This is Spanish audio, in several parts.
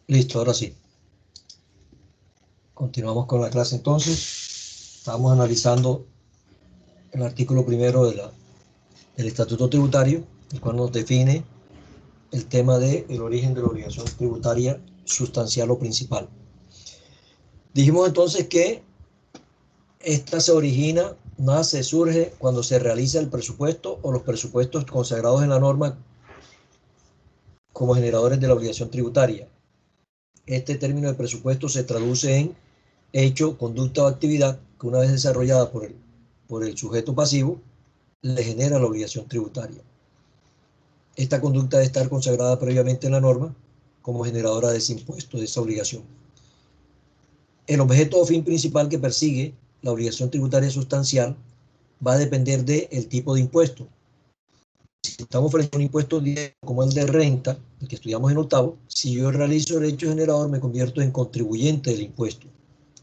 Listo, ahora sí. Continuamos con la clase entonces. Estamos analizando el artículo primero del Estatuto Tributario, el cual nos define el tema del origen de la obligación tributaria sustancial o principal. Dijimos entonces que esta se origina, nace, surge cuando se realiza el presupuesto o los presupuestos consagrados en la norma como generadores de la obligación tributaria. Este término de presupuesto se traduce en hecho, conducta o actividad que una vez desarrollada por el sujeto pasivo, le genera la obligación tributaria. Esta conducta debe estar consagrada previamente en la norma como generadora de ese impuesto, de esa obligación. El objeto o fin principal que persigue la obligación tributaria sustancial va a depender del tipo de impuesto. Si estamos frente a un impuesto directo como el de renta, el que estudiamos en octavo, si yo realizo el hecho generador me convierto en contribuyente del impuesto.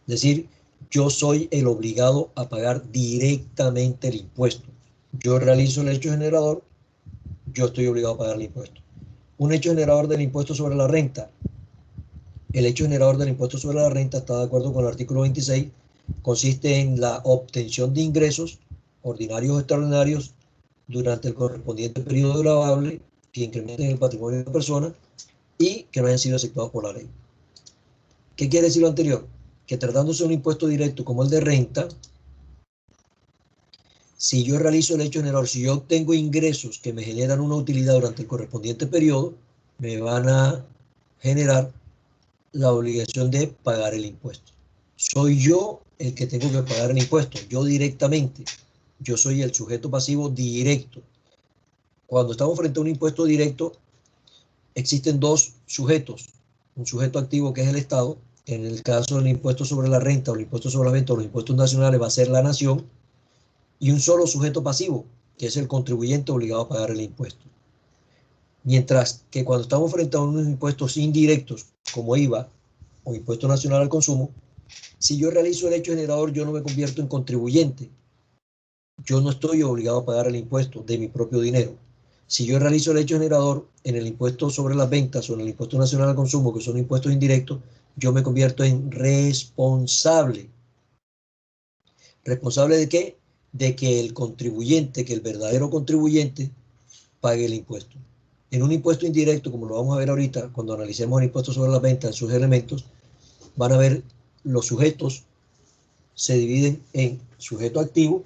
Es decir, yo soy el obligado a pagar directamente el impuesto. Yo realizo el hecho generador, yo estoy obligado a pagar el impuesto. Un hecho generador del impuesto sobre la renta. El hecho generador del impuesto sobre la renta, está de acuerdo con el artículo 26, consiste en la obtención de ingresos ordinarios o extraordinarios durante el correspondiente periodo gravable que incrementen el patrimonio de la persona y que no hayan sido aceptados por la ley. ¿Qué quiere decir lo anterior? Que tratándose de un impuesto directo como el de renta, si yo realizo el hecho generador, si yo obtengo ingresos que me generan una utilidad durante el correspondiente periodo, me van a generar la obligación de pagar el impuesto. Soy yo el que tengo que pagar el impuesto, yo directamente. Yo soy el sujeto pasivo directo. Cuando estamos frente a un impuesto directo, existen dos sujetos. Un sujeto activo que es el Estado. En el caso del impuesto sobre la renta o el impuesto sobre la venta o los impuestos nacionales va a ser la nación. Y un solo sujeto pasivo, que es el contribuyente obligado a pagar el impuesto. Mientras que cuando estamos frente a unos impuestos indirectos, como IVA o impuesto nacional al consumo, si yo realizo el hecho generador, yo no me convierto en contribuyente. Yo no estoy obligado a pagar el impuesto de mi propio dinero. Si yo realizo el hecho generador en el impuesto sobre las ventas o en el impuesto nacional al consumo, que son impuestos indirectos, yo me convierto en responsable. ¿Responsable de qué? De que el contribuyente, que el verdadero contribuyente, pague el impuesto. En un impuesto indirecto, como lo vamos a ver ahorita, cuando analicemos el impuesto sobre las ventas en sus elementos, van a ver los sujetos se dividen en sujeto activo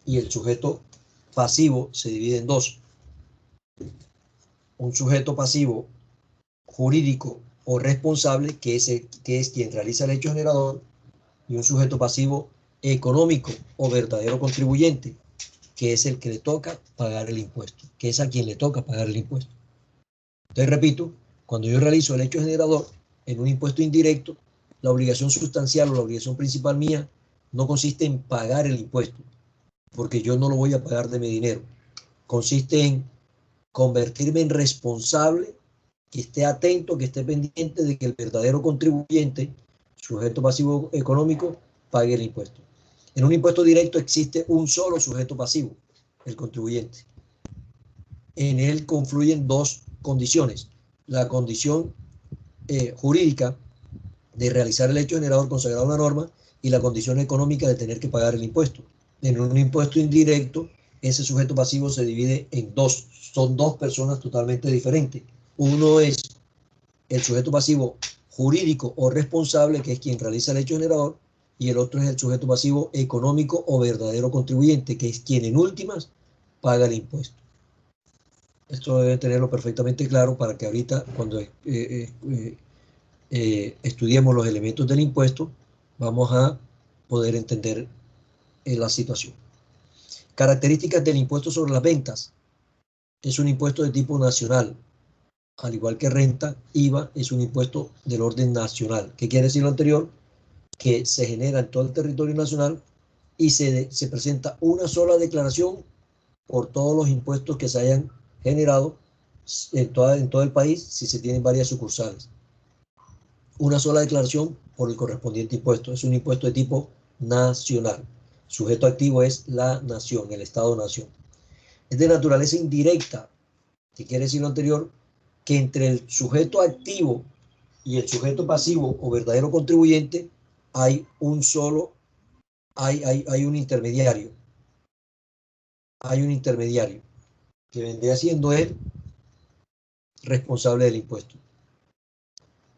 y el sujeto pasivo se divide en dos. Un sujeto pasivo jurídico o responsable, que es quien realiza el hecho generador, y un sujeto pasivo económico o verdadero contribuyente, que es el que le toca pagar el impuesto, que es a quien le toca pagar el impuesto. Entonces, repito, cuando yo realizo el hecho generador en un impuesto indirecto, la obligación sustancial o la obligación principal mía no consiste en pagar el impuesto, porque yo no lo voy a pagar de mi dinero. Consiste en convertirme en responsable, que esté atento, que esté pendiente de que el verdadero contribuyente, sujeto pasivo económico, pague el impuesto. En un impuesto directo existe un solo sujeto pasivo, el contribuyente. En él confluyen dos condiciones. La condición jurídica de realizar el hecho generador consagrado en la norma y la condición económica de tener que pagar el impuesto. En un impuesto indirecto, ese sujeto pasivo se divide en dos. Son dos personas totalmente diferentes. Uno es el sujeto pasivo jurídico o responsable, que es quien realiza el hecho generador, y el otro es el sujeto pasivo económico o verdadero contribuyente, que es quien en últimas paga el impuesto. Esto debe tenerlo perfectamente claro para que ahorita, cuando estudiemos los elementos del impuesto, vamos a poder entender la situación. Características del impuesto sobre las ventas. Es un impuesto de tipo nacional. Al igual que renta, IVA es un impuesto del orden nacional. ¿Qué quiere decir lo anterior? Que se genera en todo el territorio nacional y se presenta una sola declaración por todos los impuestos que se hayan generado en todo el país si se tienen varias sucursales. Una sola declaración por el correspondiente impuesto. Es un impuesto de tipo nacional. Sujeto activo es la nación, el Estado-nación. Es de naturaleza indirecta. ¿Qué quiere decir lo anterior? Que entre el sujeto activo y el sujeto pasivo o verdadero contribuyente, hay un intermediario. Hay un intermediario que vendría siendo el responsable del impuesto.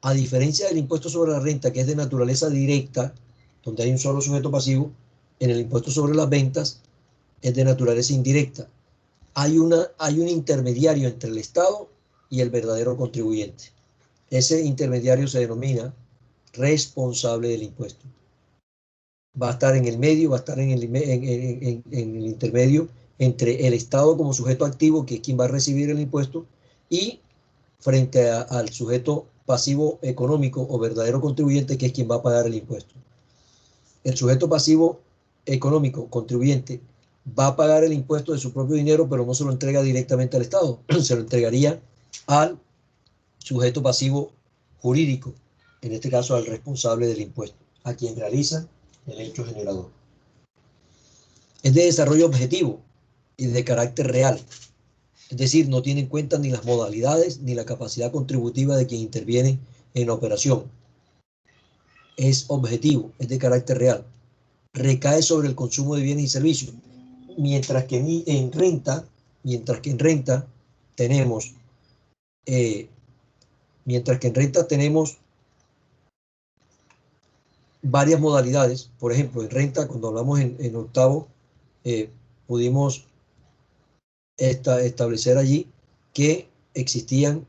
A diferencia del impuesto sobre la renta, que es de naturaleza directa, donde hay un solo sujeto pasivo, en el impuesto sobre las ventas es de naturaleza indirecta. Hay un intermediario entre el Estado y el verdadero contribuyente. Ese intermediario se denomina responsable del impuesto. Va a estar en el medio, va a estar en el intermedio entre el Estado como sujeto activo, que es quien va a recibir el impuesto, y frente al sujeto pasivo económico o verdadero contribuyente, que es quien va a pagar el impuesto. El sujeto pasivo económico contribuyente va a pagar el impuesto de su propio dinero, pero no se lo entrega directamente al Estado, se lo entregaría al sujeto pasivo jurídico, en este caso al responsable del impuesto, a quien realiza el hecho generador. Es de desarrollo objetivo y de carácter real, es decir, no tiene en cuenta ni las modalidades ni la capacidad contributiva de quien interviene en la operación. Es objetivo, es de carácter real. Recae sobre el consumo de bienes y servicios, mientras que en renta tenemos varias modalidades. Por ejemplo, en renta, cuando hablamos en octavo, pudimos establecer allí que existían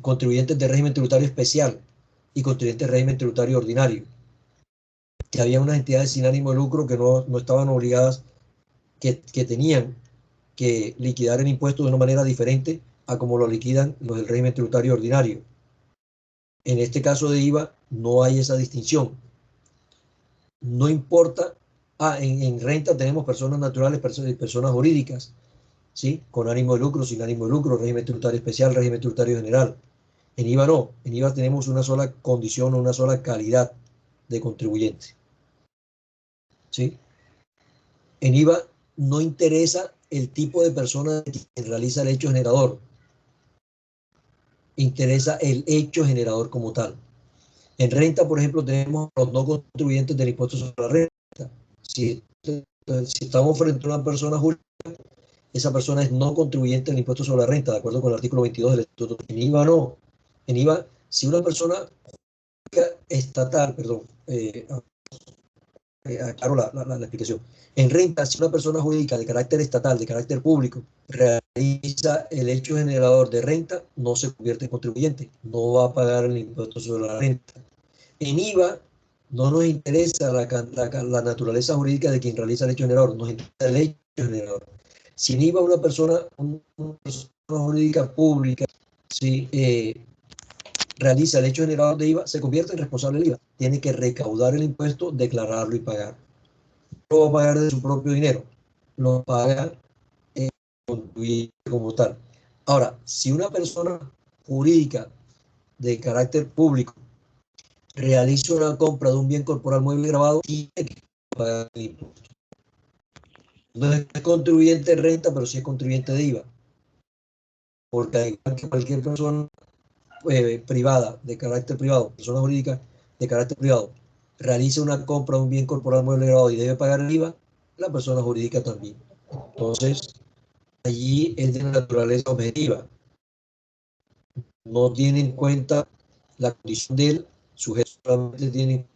contribuyentes de régimen tributario especial y contribuyentes de régimen tributario ordinario, que había unas entidades sin ánimo de lucro que no estaban obligadas, que tenían que liquidar el impuesto de una manera diferente a como lo liquidan los del régimen tributario ordinario. En este caso de IVA no hay esa distinción. No importa, en renta tenemos personas naturales, personas jurídicas, ¿sí? Con ánimo de lucro, sin ánimo de lucro, régimen tributario especial, régimen tributario general. En IVA no, en IVA tenemos una sola condición o una sola calidad de contribuyente, ¿sí? En IVA no interesa el tipo de persona que realiza el hecho generador, interesa el hecho generador como tal. En renta, por ejemplo, tenemos los no contribuyentes del impuesto sobre la renta. Si estamos frente a una persona jurídica, esa persona es no contribuyente del impuesto sobre la renta, de acuerdo con el artículo 22 del Estatuto. En IVA no. En IVA, si una persona estatal, perdón, aclaro la explicación. En renta, si una persona jurídica de carácter estatal, de carácter público, realiza el hecho generador de renta, no se convierte en contribuyente, no va a pagar el impuesto sobre la renta. En IVA no nos interesa la naturaleza jurídica de quien realiza el hecho generador, nos interesa el hecho generador. Si en IVA una persona jurídica pública, ¿sí? Realiza el hecho generador de IVA, se convierte en responsable del IVA. Tiene que recaudar el impuesto, declararlo y pagar. No lo va a pagar de su propio dinero, lo paga como tal. Ahora, si una persona jurídica de carácter público realiza una compra de un bien corporal mueble grabado, tiene que pagar el impuesto. No es contribuyente de renta, pero sí es contribuyente de IVA. Porque al igual que cualquier persona privada, de carácter privado, persona jurídica de carácter privado, realiza una compra de un bien corporal mueble grabado y debe pagar el IVA, la persona jurídica también. Entonces, allí es de naturaleza objetiva. No tiene en cuenta la condición del sujeto, solamente tiene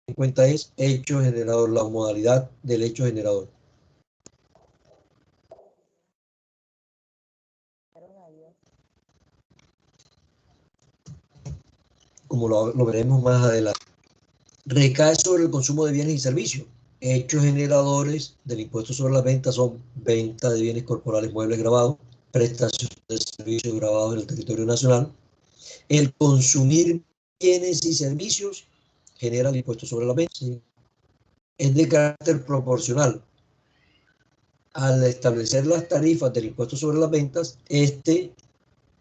en cuenta es hecho generador, la modalidad del hecho generador. Como lo veremos más adelante. Recae sobre el consumo de bienes y servicios. Hechos generadores del impuesto sobre las ventas son venta de bienes corporales muebles grabados, prestación de servicios grabados en el territorio nacional. El consumir bienes y servicios genera el impuesto sobre las ventas. Es de carácter proporcional. Al establecer las tarifas del impuesto sobre las ventas, este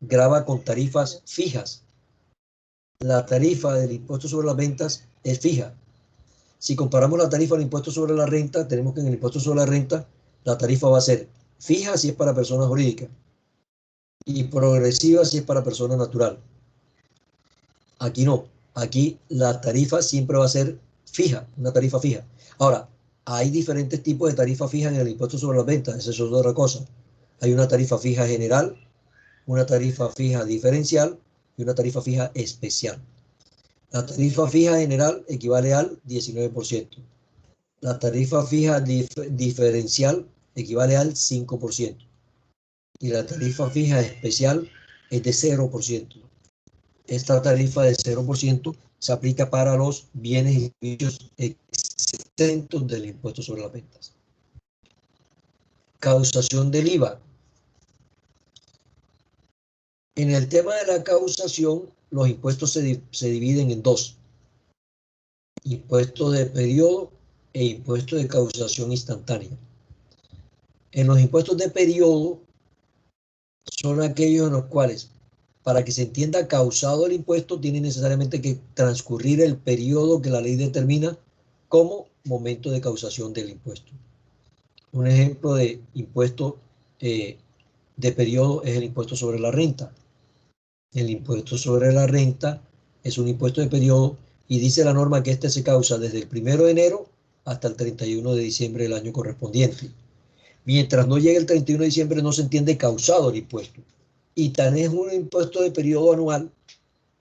grava con tarifas fijas. La tarifa del impuesto sobre las ventas es fija. Si comparamos la tarifa del impuesto sobre la renta, tenemos que en el impuesto sobre la renta la tarifa va a ser fija si es para personas jurídicas y progresiva si es para persona natural. Aquí no, aquí la tarifa siempre va a ser fija, una tarifa fija. Ahora, hay diferentes tipos de tarifa fija en el impuesto sobre las ventas, esa es otra cosa. Hay una tarifa fija general, una tarifa fija diferencial y una tarifa fija especial. La tarifa fija general equivale al 19%. La tarifa fija diferencial equivale al 5%. Y la tarifa fija especial es de 0%. Esta tarifa de 0% se aplica para los bienes y servicios exentos del impuesto sobre las ventas. Causación del IVA. En el tema de la causación, los impuestos se dividen en dos: impuesto de periodo e impuesto de causación instantánea. En los impuestos de periodo son aquellos en los cuales, para que se entienda causado el impuesto, tiene necesariamente que transcurrir el periodo que la ley determina como momento de causación del impuesto. Un ejemplo de impuesto de periodo es el impuesto sobre la renta. El impuesto sobre la renta es un impuesto de periodo y dice la norma que este se causa desde el 1 de enero hasta el 31 de diciembre del año correspondiente. Mientras no llegue el 31 de diciembre no se entiende causado el impuesto. Y tan es un impuesto de periodo anual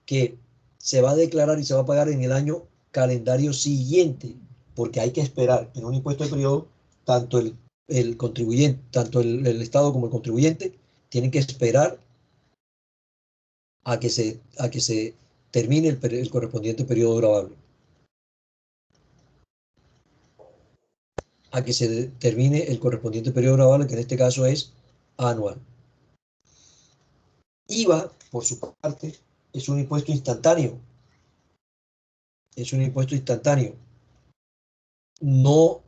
que se va a declarar y se va a pagar en el año calendario siguiente, porque hay que esperar en un impuesto de periodo, tanto el contribuyente, tanto el Estado como el contribuyente, tienen que esperar a que se termine el correspondiente periodo gravable. A que se termine el correspondiente periodo gravable, que en este caso es anual. IVA, por su parte, es un impuesto instantáneo. Es un impuesto instantáneo. No,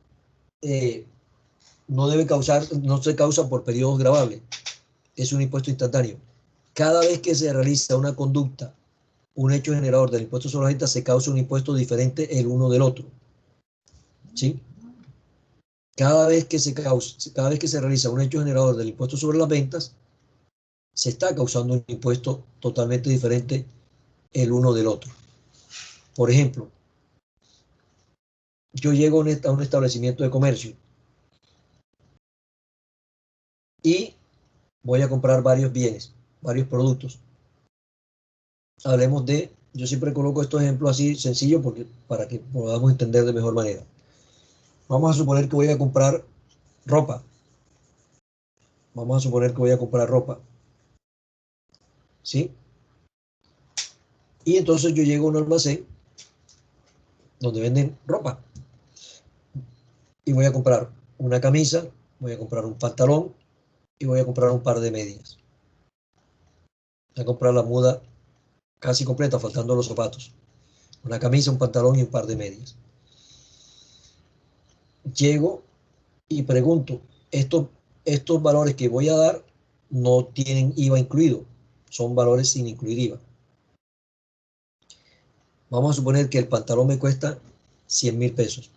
no debe causar, no se causa por periodos gravables. Es un impuesto instantáneo. Cada vez que se realiza una conducta, un hecho generador del impuesto sobre la renta, se causa un impuesto diferente el uno del otro. ¿Sí? Cada vez que se realiza un hecho generador del impuesto sobre las ventas, se está causando un impuesto totalmente diferente el uno del otro. Por ejemplo, yo llego a un establecimiento de comercio y voy a comprar varios bienes, varios productos. Hablemos de, yo siempre coloco estos ejemplos así sencillos para que podamos entender de mejor manera. Vamos a suponer que voy a comprar ropa. Vamos a suponer que voy a comprar ropa. ¿Sí? Y entonces yo llego a un almacén donde venden ropa. Y voy a comprar una camisa, voy a comprar un pantalón y voy a comprar un par de medias. Voy a comprar la muda casi completa, faltando los zapatos. Una camisa, un pantalón y un par de medias. Llego y pregunto, estos valores que voy a dar no tienen IVA incluido, son valores sin incluir IVA. Vamos a suponer que el pantalón me cuesta 100.000 pesos,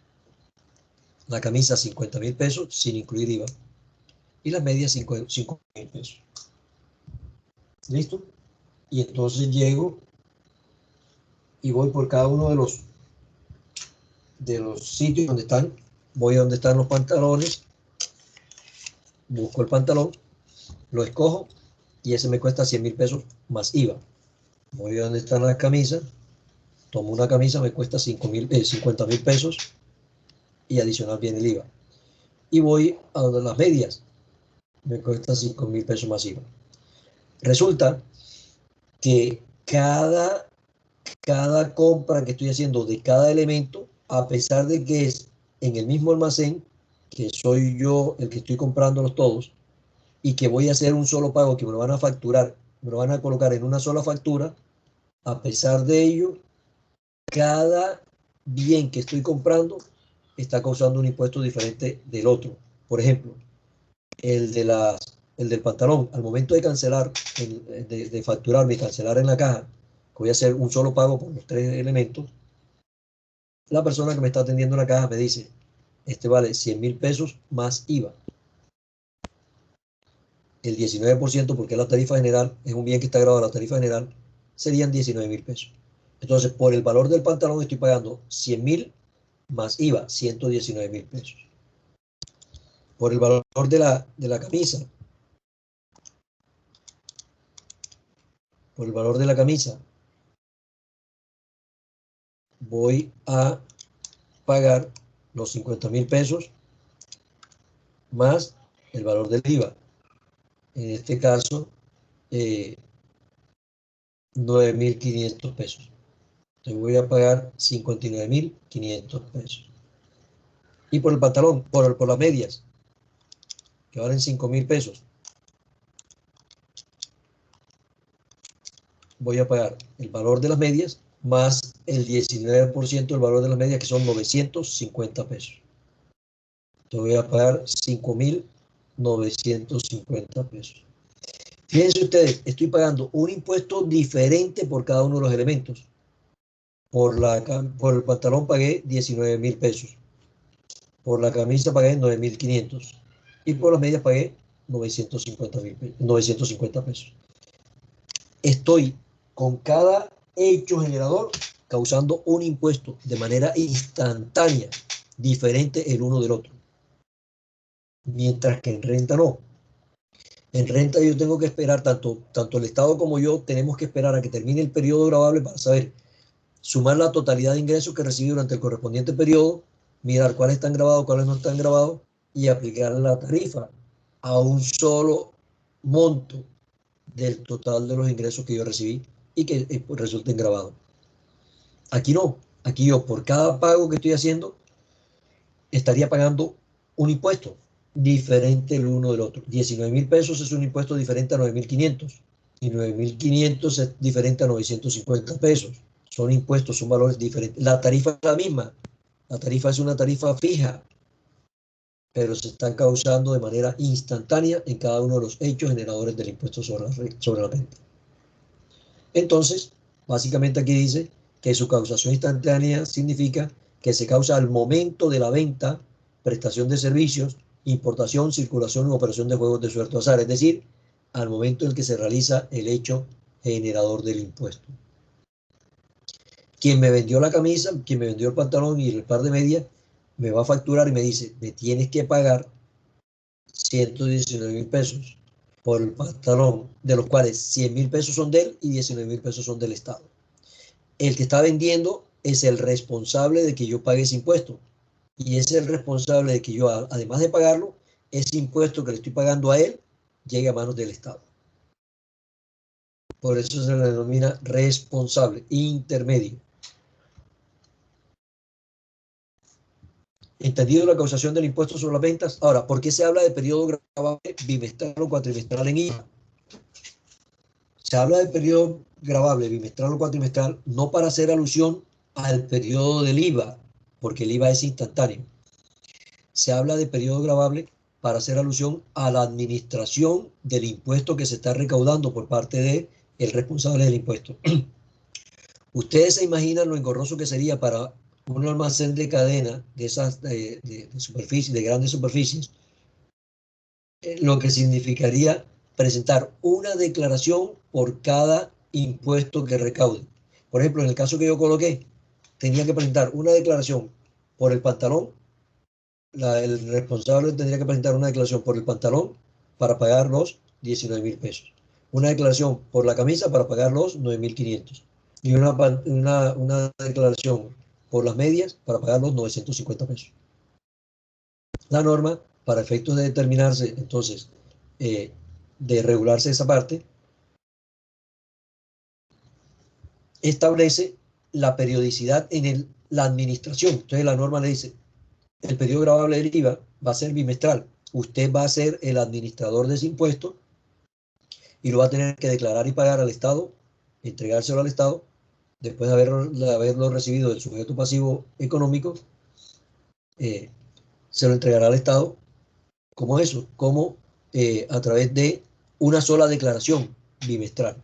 la camisa 50.000 pesos sin incluir IVA y las medias 5.000 pesos. ¿Listo? Y entonces llego y voy por cada uno de los sitios donde están, voy a donde están los pantalones, busco el pantalón, lo escojo y ese me cuesta 100.000 pesos más IVA. Voy a donde están las camisas, tomo una camisa, me cuesta 50.000 pesos y adicional viene el IVA. Y voy a donde las medias, me cuesta 5.000 pesos más IVA. Resulta que cada compra que estoy haciendo de cada elemento, a pesar de que es en el mismo almacén, que soy yo el que estoy comprándolos todos, y que voy a hacer un solo pago, que me lo van a facturar, me lo van a colocar en una sola factura, a pesar de ello, cada bien que estoy comprando está causando un impuesto diferente del otro. Por ejemplo, el del pantalón, al momento de cancelar, de facturarme y cancelar en la caja, que voy a hacer un solo pago por los tres elementos, la persona que me está atendiendo en la caja me dice, este vale 100.000 pesos más IVA. el 19%, porque la tarifa general es un bien que está grabado a la tarifa general, serían 19.000 pesos. Entonces, por el valor del pantalón estoy pagando 100.000 más IVA, 119.000 pesos. Por el valor de la camisa, por el valor de la camisa, voy a pagar los 50.000 pesos más el valor del IVA. En este caso, 9.500 pesos. Entonces voy a pagar 59.500 pesos. Y por el pantalón, por las medias, que valen 5.000 pesos, voy a pagar el valor de las medias más el 19% del valor de las medias, que son 950 pesos. Entonces voy a pagar 5.950 pesos. Fíjense ustedes, estoy pagando un impuesto diferente por cada uno de los elementos. Por el pantalón pagué 19.000 pesos. Por la camisa pagué 9.500. Y por las medias pagué 950 pesos. Estoy con cada hecho generador causando un impuesto de manera instantánea, diferente el uno del otro. Mientras que en renta no. En renta yo tengo que esperar, tanto el Estado como yo tenemos que esperar a que termine el periodo gravable para saber sumar la totalidad de ingresos que recibí durante el correspondiente periodo, mirar cuáles están grabados, cuáles no están grabados y aplicar la tarifa a un solo monto del total de los ingresos que yo recibí y que resulten grabados. Aquí no, aquí yo por cada pago que estoy haciendo estaría pagando un impuesto diferente el uno del otro. 19.000 pesos es un impuesto diferente a 9.500 y 9.500 es diferente a 950 pesos. Son impuestos, son valores diferentes. La tarifa es la misma, la tarifa es una tarifa fija, pero se están causando de manera instantánea en cada uno de los hechos generadores del impuesto sobre la renta. Entonces, básicamente aquí dice que su causación instantánea significa que se causa al momento de la venta, prestación de servicios, importación, circulación u operación de juegos de suerte o azar, es decir, al momento en el que se realiza el hecho generador del impuesto. Quien me vendió la camisa, quien me vendió el pantalón y el par de medias, me va a facturar y me dice, me tienes que pagar 119.000 pesos por el pantalón, de los cuales 100.000 pesos son de él y 19.000 pesos son del Estado. El que está vendiendo es el responsable de que yo pague ese impuesto y es el responsable de que yo, además de pagarlo, ese impuesto que le estoy pagando a él llegue a manos del Estado. Por eso se le denomina responsable intermedio. ¿Entendido la causación del impuesto sobre las ventas? Ahora, ¿por qué se habla de periodo gravable bimestral o cuatrimestral en IVA? Se habla de periodo gravable bimestral o cuatrimestral no para hacer alusión al periodo del IVA, porque el IVA es instantáneo. Se habla de periodo gravable para hacer alusión a la administración del impuesto que se está recaudando por parte del responsable del impuesto. Ustedes se imaginan lo engorroso que sería para un almacén de cadena de esas de superficie, de grandes superficies, lo que significaría presentar una declaración por cada impuesto que recaude. Por ejemplo, en el caso que yo coloqué, tenía que presentar una declaración por el pantalón, el responsable tendría que presentar una declaración por el pantalón para pagar los 19.000 pesos, una declaración por la camisa para pagar los 9.500 y una declaración por las medias para pagar los 950 pesos. La norma, para efectos de determinarse, entonces, de regularse esa parte, establece la periodicidad en la administración. Entonces la norma le dice, el periodo gravable del IVA va a ser bimestral. Usted va a ser el administrador de ese impuesto y lo va a tener que declarar y pagar al Estado, entregárselo al Estado, después de haberlo recibido del sujeto pasivo económico, se lo entregará al Estado. ¿Cómo eso? Como a través de una sola declaración bimestral.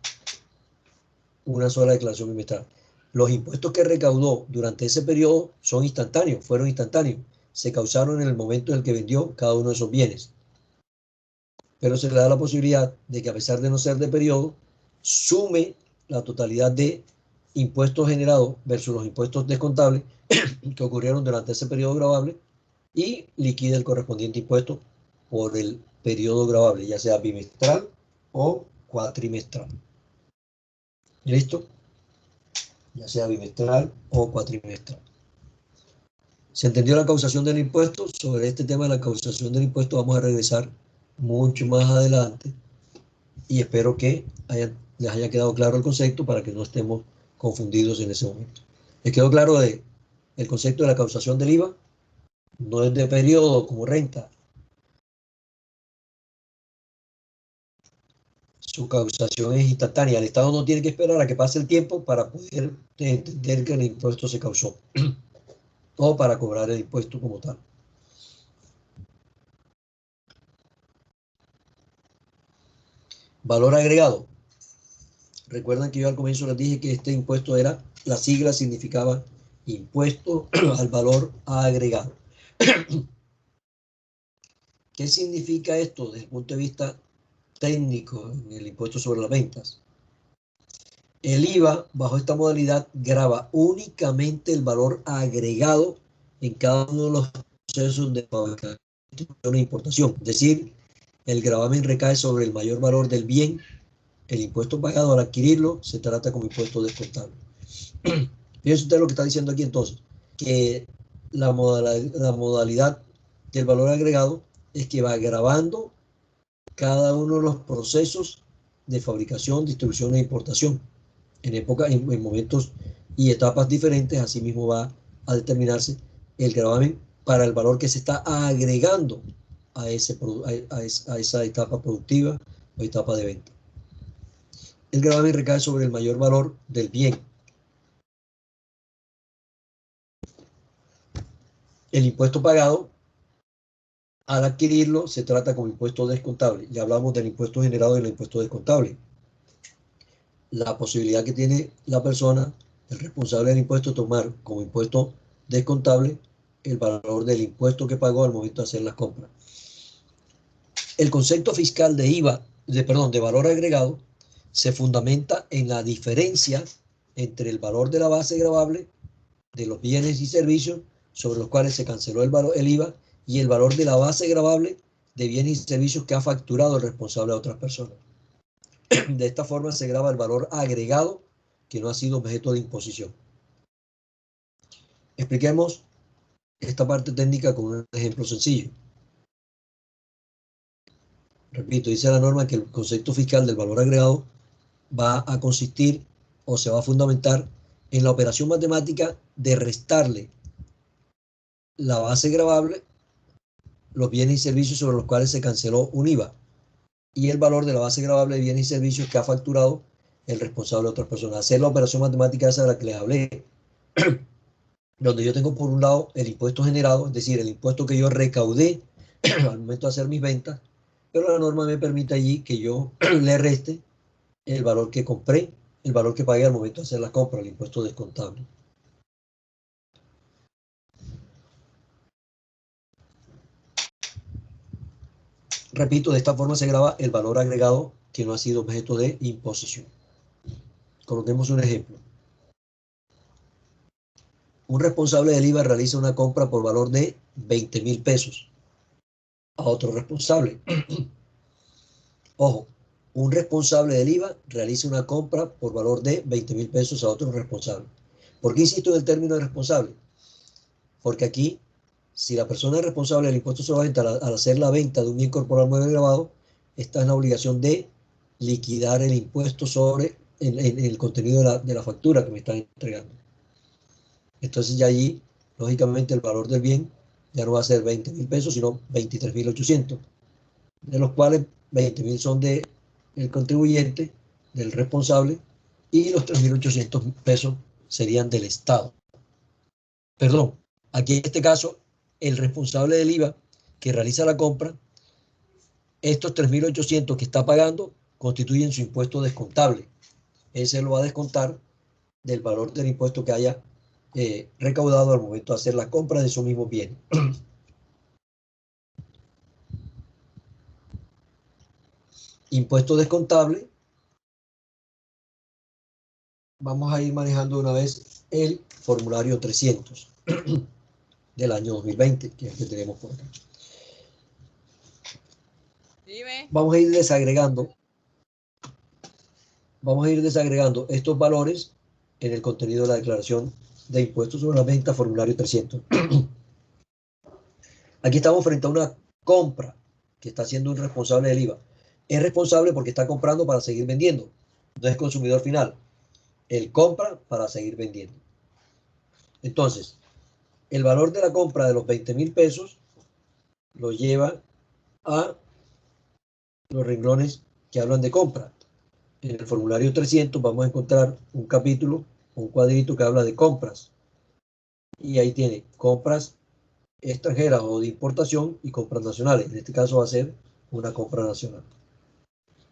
Una sola declaración bimestral. Los impuestos que recaudó durante ese periodo son instantáneos, se causaron en el momento en el que vendió cada uno de esos bienes. pero se le da la posibilidad de que, a pesar de no ser de periodo, sume la totalidad de impuestos generados versus los impuestos descontables que ocurrieron durante ese periodo gravable y liquide el correspondiente impuesto por el periodo gravable, ya sea bimestral o cuatrimestral. ¿Listo? Ya sea bimestral o cuatrimestral. ¿Se entendió la causación del impuesto? Sobre este tema de la causación del impuesto vamos a regresar mucho más adelante y espero que les haya quedado claro el concepto para que no estemos confundidos en ese momento. ¿Les quedó claro el concepto de la causación del IVA? No es de periodo como renta. Su causación es instantánea. El Estado no tiene que esperar a que pase el tiempo para poder entender que el impuesto se causó o para cobrar el impuesto como tal. Valor agregado. Recuerdan que yo al comienzo les dije que este impuesto era, la sigla significaba impuesto al valor agregado. ¿Qué significa esto desde el punto de vista técnico en el impuesto sobre las ventas? El IVA, bajo esta modalidad, grava únicamente el valor agregado en cada uno de los procesos de fabricación e importación. Es decir, el gravamen recae sobre el mayor valor del bien. El impuesto pagado al adquirirlo se trata como impuesto descontable. Fíjense usted lo que está diciendo aquí entonces, que la modalidad del valor agregado es que va gravando cada uno de los procesos de fabricación, distribución e importación. En momentos y etapas diferentes, asimismo va a determinarse el gravamen para el valor que se está agregando a esa etapa productiva o etapa de venta. El gravamen recae sobre el mayor valor del bien. El impuesto pagado al adquirirlo se trata como impuesto descontable. Ya hablamos del impuesto generado y del impuesto descontable. La posibilidad que tiene la persona, el responsable del impuesto, tomar como impuesto descontable el valor del impuesto que pagó al momento de hacer las compras. El concepto fiscal de IVA, de valor agregado, se fundamenta en la diferencia entre el valor de la base gravable de los bienes y servicios sobre los cuales se canceló el IVA y el valor de la base gravable de bienes y servicios que ha facturado el responsable a otras personas. De esta forma se grava el valor agregado que no ha sido objeto de imposición. Expliquemos esta parte técnica con un ejemplo sencillo. Repito, dice la norma que el concepto fiscal del valor agregado va a consistir o se va a fundamentar en la operación matemática de restarle la base gravable, los bienes y servicios sobre los cuales se canceló un IVA, y el valor de la base gravable de bienes y servicios que ha facturado el responsable de otras personas. Hacer la operación matemática esa de la que les hablé, donde yo tengo por un lado el impuesto generado, es decir, el impuesto que yo recaudé al momento de hacer mis ventas, pero la norma me permite allí que yo le reste el valor que compré, el valor que pagué al momento de hacer la compra, el impuesto descontable. Repito, de esta forma se grava el valor agregado que no ha sido objeto de imposición. Coloquemos un ejemplo. Un responsable del IVA realiza una compra por valor de 20,000 pesos a otro responsable. Ojo, un responsable del IVA realiza una compra por valor de 20,000 pesos a otro responsable. ¿Por qué insisto en el término de responsable? Porque aquí, si la persona es responsable del impuesto sobre la venta al hacer la venta de un bien corporal mueble grabado, está en la obligación de liquidar el impuesto sobre el contenido de la factura que me están entregando. Entonces ya allí, lógicamente, el valor del bien ya no va a ser 20,000 pesos, sino 23,800, de los cuales 20,000 son del contribuyente, del responsable, y los 3,800 pesos serían del Estado. Perdón, aquí en este caso, el responsable del IVA que realiza la compra, estos 3,800 que está pagando constituyen su impuesto descontable. Ese lo va a descontar del valor del impuesto que haya recaudado al momento de hacer la compra de esos mismos bienes. impuesto descontable, vamos a ir manejando una vez el formulario 300 del año 2020, que es el que tenemos por acá. Dime. Vamos a ir desagregando estos valores en el contenido de la declaración de impuestos sobre la venta, formulario 300. Aquí estamos frente a una compra que está haciendo un responsable del IVA. Es responsable porque está comprando para seguir vendiendo. No es consumidor final. Él compra para seguir vendiendo. Entonces, el valor de la compra de los 20.000 pesos lo lleva a los renglones que hablan de compra. En el formulario 300 vamos a encontrar un capítulo, un cuadrito que habla de compras. Y ahí tiene compras extranjeras o de importación y compras nacionales. En este caso va a ser una compra nacional.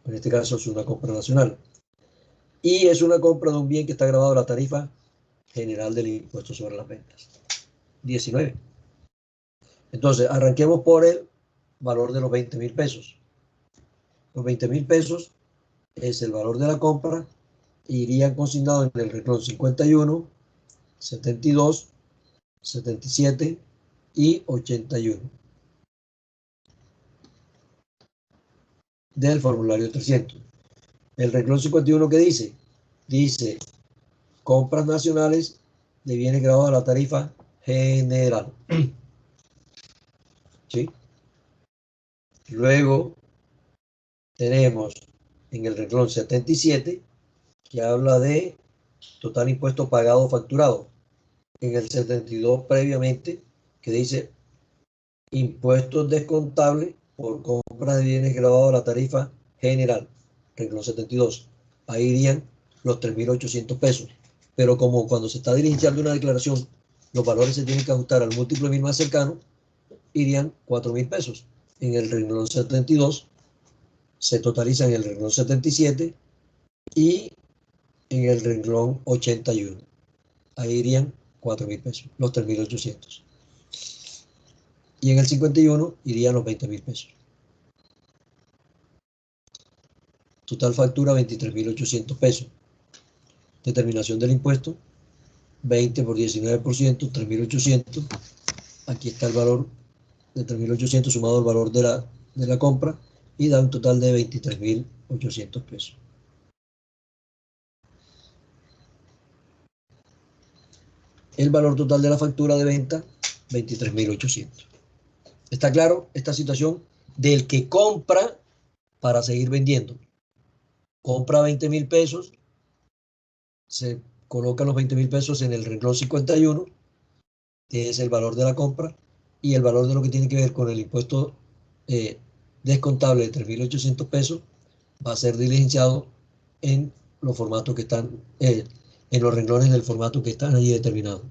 En este caso es una compra nacional. Y es una compra de un bien que está grabado en la tarifa general del impuesto sobre las ventas. 19. Entonces, arranquemos por el valor de los 20.000 pesos. Los 20.000 pesos es el valor de la compra e irían consignados en el renglón 51, 72, 77 y 81 del formulario 300. El renglón 51, ¿qué dice? Dice compras nacionales de bienes grabados a la tarifa general. ¿Sí? Luego tenemos en el renglón 77 que habla de total impuesto pagado o facturado. En el 72 previamente que dice impuestos descontables por compra de bienes grabados a la tarifa general. Renglón 72. Ahí irían los 3.800 pesos. Pero como cuando se está diligenciando una declaración, los valores se tienen que ajustar al múltiplo de mil más cercano, irían 4.000 pesos. En el renglón 72 se totaliza en el renglón 77 y en el renglón 81. Ahí irían 4.000 pesos, los 3.800. Y en el 51 irían los 20.000 pesos. Total factura 23.800 pesos. Determinación del impuesto 20 por 19%, 3.800. Aquí está el valor de 3.800 sumado al valor de la compra y da un total de 23.800 pesos. El valor total de la factura de venta 23.800. ¿Está claro esta situación del que compra para seguir vendiendo? Compra 20.000 pesos, se colocan los 20.000 pesos en el renglón 51, que es el valor de la compra, y el valor de lo que tiene que ver con el impuesto descontable de 3.800 pesos va a ser diligenciado en los formatos que están, en los renglones del formato que están allí determinados.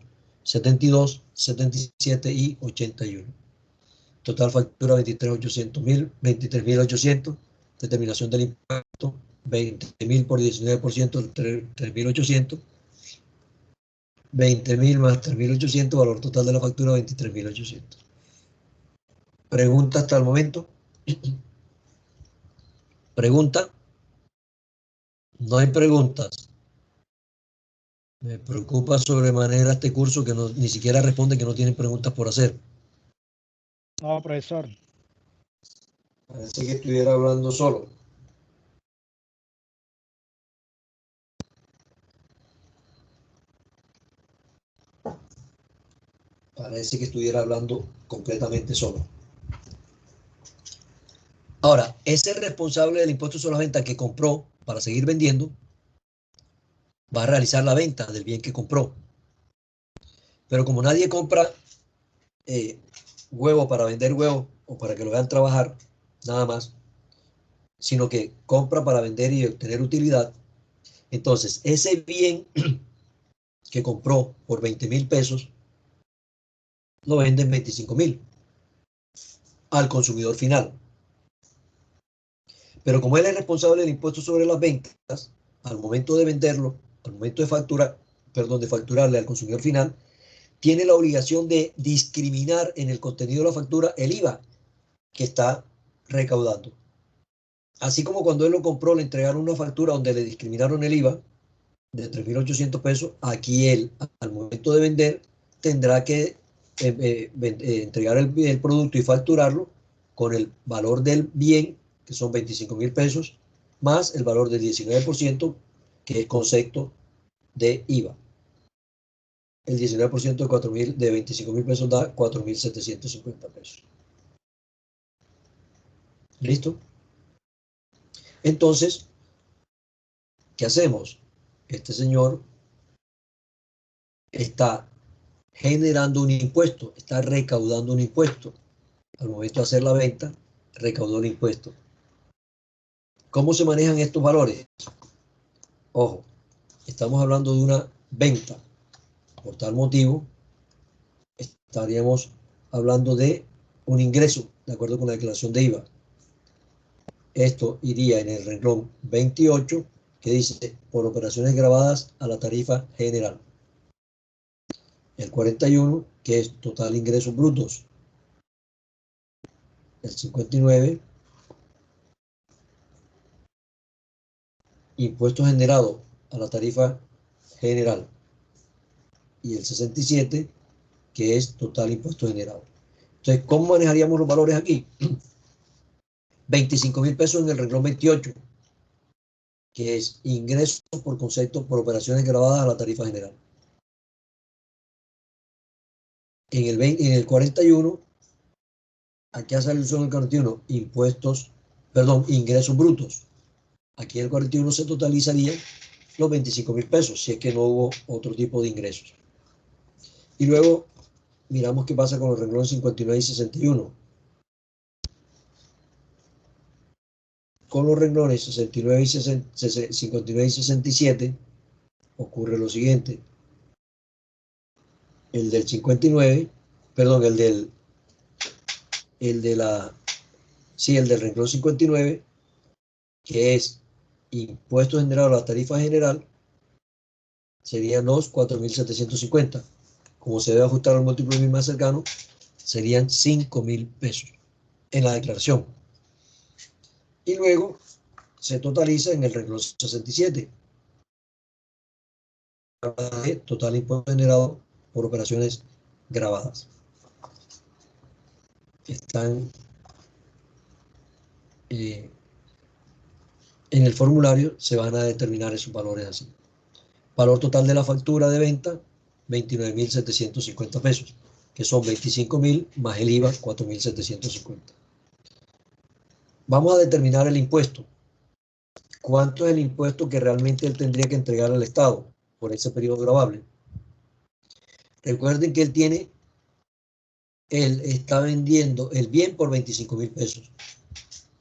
72, 77 y 81. Total factura 23.800. Determinación del impuesto 20.000 por 19%, 3.800. 20.000 más 3.800, valor total de la factura 23.800. ¿Pregunta hasta el momento? ¿Pregunta? No hay preguntas. Me preocupa sobremanera este curso que no, ni siquiera responde que no tienen preguntas por hacer. No, profesor. Parece que estuviera hablando solo. Parece que estuviera hablando completamente solo. Ahora, ese responsable del impuesto sobre la venta que compró para seguir vendiendo va a realizar la venta del bien que compró. Pero como nadie compra huevo para vender huevo o para que lo vean trabajar, nada más, sino que compra para vender y obtener utilidad, entonces ese bien que compró por 20.000 pesos lo vende en 25.000 al consumidor final. Pero como él es responsable del impuesto sobre las ventas, al momento de venderlo, al momento de facturarle al consumidor final, tiene la obligación de discriminar en el contenido de la factura el IVA que está recaudando. Así como cuando él lo compró, le entregaron una factura donde le discriminaron el IVA de 3.800 pesos, aquí él, al momento de vender, tendrá que entregar el producto y facturarlo con el valor del bien, que son 25.000 pesos, más el valor del 19%, que es concepto de IVA. El 19% de 25.000 pesos da 4.750 pesos. ¿Listo? Entonces, ¿qué hacemos? Este señor está generando un impuesto, está recaudando un impuesto. Al momento de hacer la venta, recaudó el impuesto. ¿Cómo se manejan estos valores? Ojo, estamos hablando de una venta. Por tal motivo, estaríamos hablando de un ingreso, de acuerdo con la declaración de IVA. Esto iría en el renglón 28, que dice, por operaciones grabadas a la tarifa general. El 41, que es total ingresos brutos. El 59, impuestos generados a la tarifa general. Y el 67, que es total impuesto generado. Entonces, ¿cómo manejaríamos los valores aquí? 25.000 pesos en el renglón 28, que es ingresos por concepto por operaciones grabadas a la tarifa general. En el 41, aquí hace alusión el 41, ingresos brutos. Aquí en el 41 se totalizarían los 25.000 pesos, si es que no hubo otro tipo de ingresos. Y luego miramos qué pasa con los renglones 59 y 61. Con los renglones 59 y 59 y 67 ocurre lo siguiente. El del 59, perdón, el del renglón 59, que es impuestos generados a la tarifa general, serían los 4.750. Como se debe ajustar al múltiplo más cercano, serían 5.000 pesos en la declaración. Y luego se totaliza en el renglón 67. Total impuesto generado por operaciones grabadas. Están en el formulario, se van a determinar esos valores así. Valor total de la factura de venta, 29.750 pesos, que son 25.000 más el IVA, 4.750. Vamos a determinar el impuesto. ¿Cuánto es el impuesto que realmente él tendría que entregar al Estado por ese periodo gravable? Recuerden que él está vendiendo el bien por 25.000 pesos.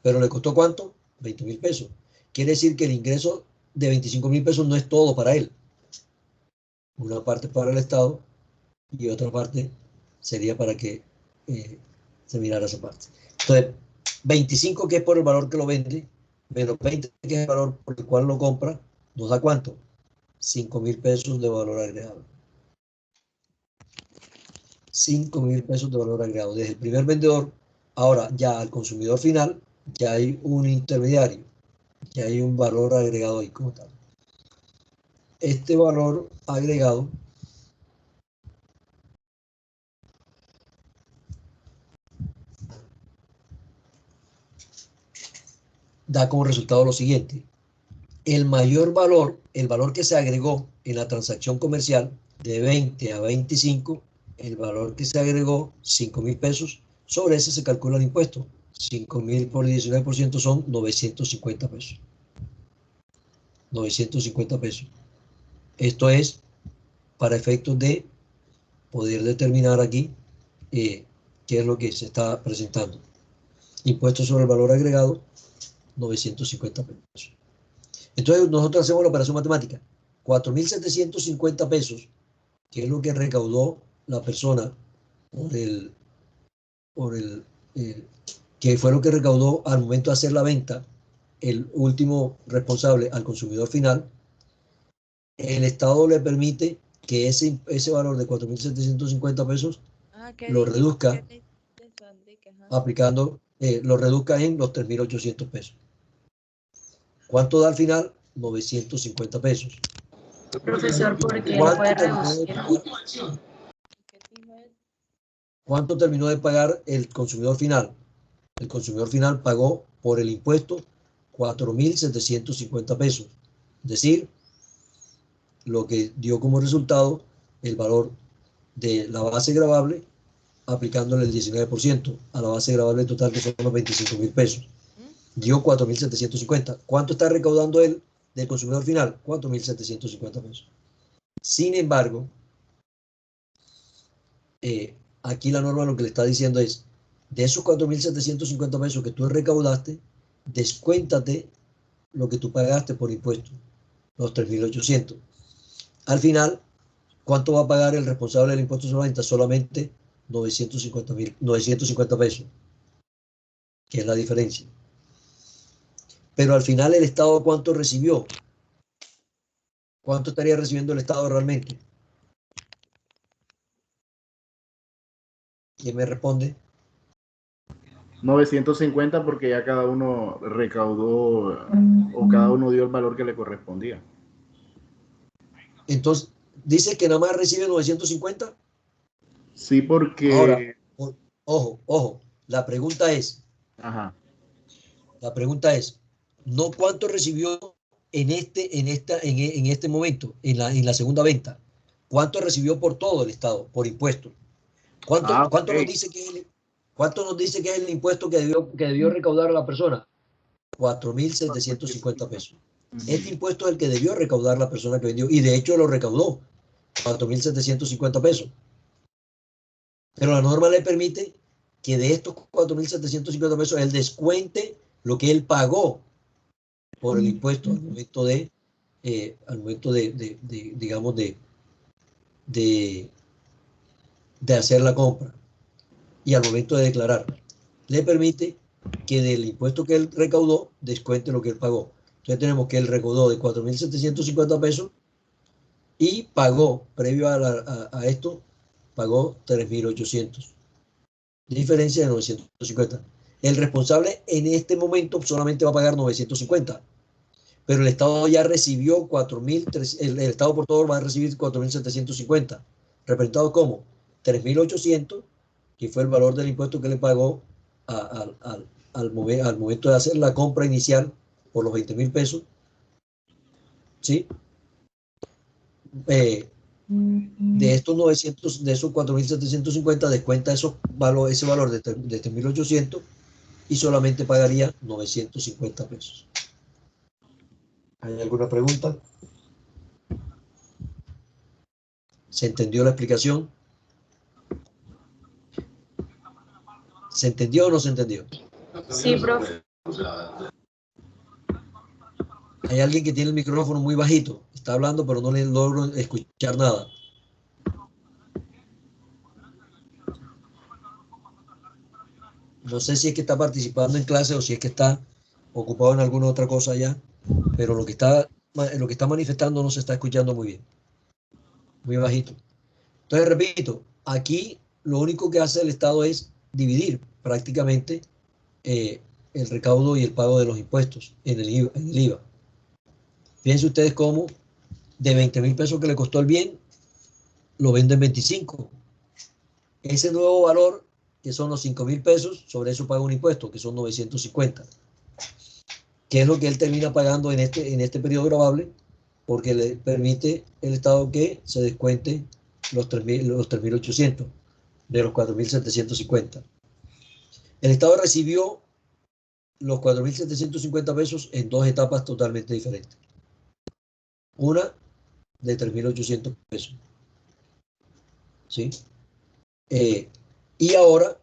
¿Pero le costó cuánto? 20.000 pesos. Quiere decir que el ingreso de 25.000 pesos no es todo para él. Una parte para el Estado y otra parte sería para que se mirara esa parte. Entonces, 25 que es por el valor que lo vende, menos 20 que es el valor por el cual lo compra, ¿nos da cuánto? 5.000 pesos de valor agregado. 5.000 pesos de valor agregado. Desde el primer vendedor, ahora ya al consumidor final, ya hay un intermediario, ya hay un valor agregado ahí como tal. Este valor agregado da como resultado lo siguiente. El mayor valor, el valor que se agregó en la transacción comercial de 20 a 25, el valor que se agregó, 5.000 pesos, sobre ese se calcula el impuesto. 5.000 por 19% son 950 pesos. 950 pesos. Esto es para efectos de poder determinar aquí qué es lo que se está presentando. Impuesto sobre el valor agregado, 950 pesos. Entonces nosotros hacemos la operación matemática. 4.750 pesos, que es lo que recaudó la persona que fue lo que recaudó al momento de hacer la venta, el último responsable al consumidor final. El Estado le permite que ese valor de 4.750 pesos lo reduzca aplicando, lo reduzca en los 3.800 pesos. ¿Cuánto da al final? 950 pesos. Profesor, ¿por qué no ¿Cuánto puede terminó de reducir? pagar, cuánto terminó de pagar el consumidor final? El consumidor final pagó por el impuesto 4.750 pesos. Es decir, lo que dio como resultado el valor de la base gravable aplicándole el 19% a la base gravable total, que son los 25.000 pesos. Dio 4.750. ¿Cuánto está recaudando él del consumidor final? 4.750 pesos. Sin embargo, aquí la norma lo que le está diciendo es, de esos 4.750 pesos que tú recaudaste, descuéntate lo que tú pagaste por impuestos, los 3.800. Al final, ¿cuánto va a pagar el responsable del impuesto sobre la venta? Solamente 950 pesos, que es la diferencia. Pero al final, ¿el Estado cuánto recibió? ¿Cuánto estaría recibiendo el Estado realmente? ¿Quién me responde? 950 porque ya cada uno recaudó o cada uno dio el valor que le correspondía. Entonces, dice que nada más recibe 950. Sí, porque... Ahora, ojo, la pregunta es, Ajá. no cuánto recibió en este momento, en la segunda venta, cuánto recibió por todo el Estado, por impuestos. ¿Cuánto Okay. cuánto nos dice que es el impuesto que debió recaudar a la persona? 4.750 pesos. Este impuesto es el que debió recaudar la persona que vendió, y de hecho lo recaudó, 4.750 pesos. Pero la norma le permite que de estos 4.750 pesos él descuente lo que él pagó por el impuesto al momento digamos, de hacer la compra y al momento de declararla. Le permite que del impuesto que él recaudó descuente lo que él pagó. Entonces tenemos que él recaudó de 4.750 pesos y pagó, previo a esto, pagó 3.800. Diferencia de 950. El responsable en este momento solamente va a pagar 950, pero el Estado ya recibió 4.000, el Estado por todo va a recibir 4.750. ¿Representado como? 3.800, que fue el valor del impuesto que le pagó al momento de hacer la compra inicial por los 20.000 pesos. ¿Sí? De estos 900, de esos 4.750, descuenta ese valor de 3.800 y solamente pagaría 950 pesos. ¿Hay alguna pregunta? ¿Se entendió la explicación? ¿Se entendió o no se entendió? Sí, profe. Hay alguien que tiene el micrófono muy bajito. Está hablando, pero no le logro escuchar nada. No sé si es que está participando en clase o si es que está ocupado en alguna otra cosa ya, pero lo que está manifestando no se está escuchando muy bien. Muy bajito. Entonces, repito, aquí lo único que hace el Estado es dividir prácticamente el recaudo y el pago de los impuestos en el IVA. Fíjense ustedes cómo de 20.000 pesos que le costó el bien, lo venden 25. Ese nuevo valor, que son los 5.000 pesos, sobre eso paga un impuesto, que son 950. ¿Qué es lo que él termina pagando en este periodo gravable? Porque le permite el Estado que se descuente los 3.800 de los 4.750. El Estado recibió los 4.750 pesos en dos etapas totalmente diferentes. Una de 3.800 pesos. ¿Sí? Y ahora,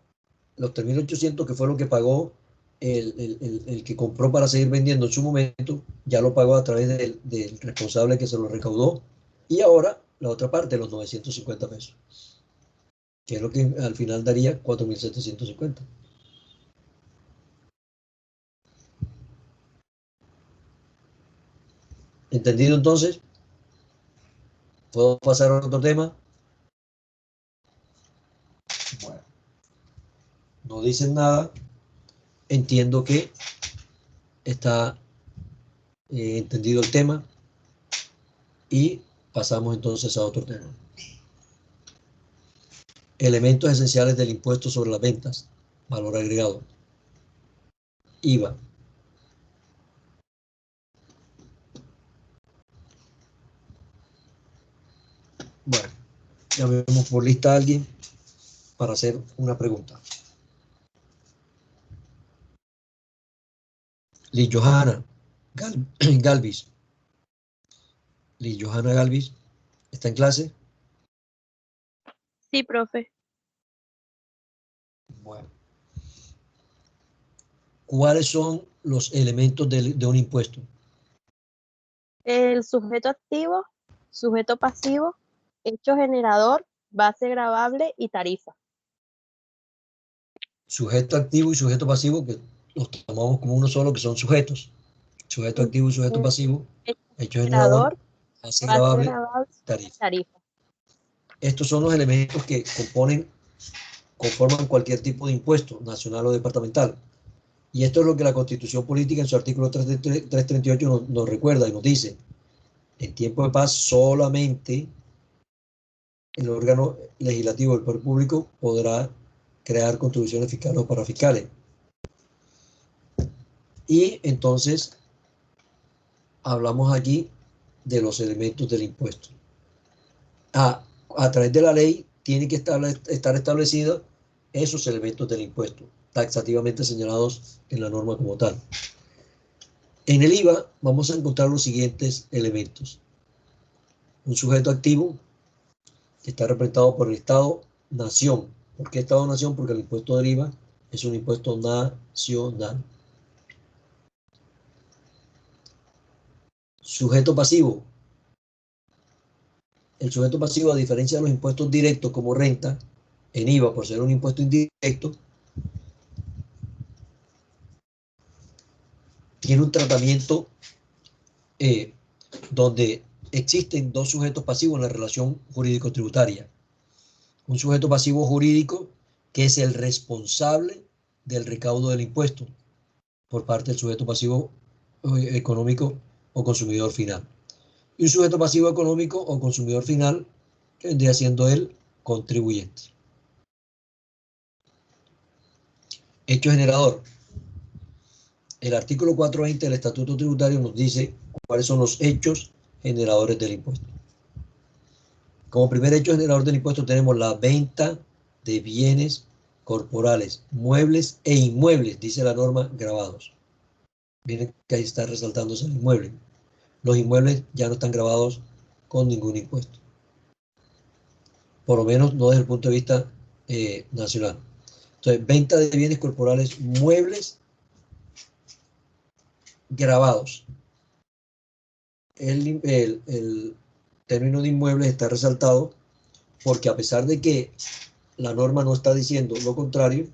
los 3.800, que fue lo que pagó el que compró para seguir vendiendo en su momento, ya lo pagó a través del responsable que se lo recaudó. Y ahora, la otra parte, los 950 pesos, que es lo que al final daría 4.750. ¿Entendido entonces? ¿Puedo pasar a otro tema? Bueno, no dicen nada. Entiendo que está entendido el tema y pasamos entonces a otro tema. Elementos esenciales del impuesto sobre las ventas, valor agregado, IVA. Bueno, ya vemos por lista a alguien para hacer una pregunta. Liz Johanna Galvis. Liz Johanna Galvis, ¿está en clase? Sí, profe. Bueno. ¿Cuáles son los elementos de un impuesto? El sujeto activo, sujeto pasivo, hecho generador, base gravable y tarifa. Sujeto activo y sujeto pasivo, que los tomamos como uno solo, que son sujetos. Sujeto activo y sujeto pasivo, hecho generador, base gravable, tarifa. Estos son los elementos que conforman cualquier tipo de impuesto, nacional o departamental. Y esto es lo que la Constitución Política en su artículo 338 nos recuerda y nos dice: en tiempo de paz solamente el órgano legislativo del poder público podrá crear contribuciones fiscales o parafiscales. Y entonces hablamos aquí de los elementos del impuesto. A través de la ley tienen que estar establecidos esos elementos del impuesto, taxativamente señalados en la norma como tal. En el IVA vamos a encontrar los siguientes elementos. Un sujeto activo que está representado por el Estado-Nación. ¿Por qué Estado-Nación? Porque el impuesto del IVA es un impuesto nacional. Sujeto pasivo. El sujeto pasivo, a diferencia de los impuestos directos como renta, en IVA, por ser un impuesto indirecto, tiene un tratamiento donde existen dos sujetos pasivos en la relación jurídico-tributaria. Un sujeto pasivo jurídico que es el responsable del recaudo del impuesto por parte del sujeto pasivo económico o consumidor final. Y un sujeto pasivo económico o consumidor final que vendría siendo el contribuyente. Hecho generador. El artículo 420 del Estatuto Tributario nos dice cuáles son los hechos generadores del impuesto. Como primer hecho generador del impuesto tenemos la venta de bienes corporales, muebles e inmuebles, dice la norma, gravados. Miren que ahí está resaltándose el inmueble. Los inmuebles ya no están gravados con ningún impuesto. Por lo menos no desde el punto de vista nacional. Entonces, venta de bienes corporales, muebles gravados. El término de inmuebles está resaltado porque, a pesar de que la norma no está diciendo lo contrario,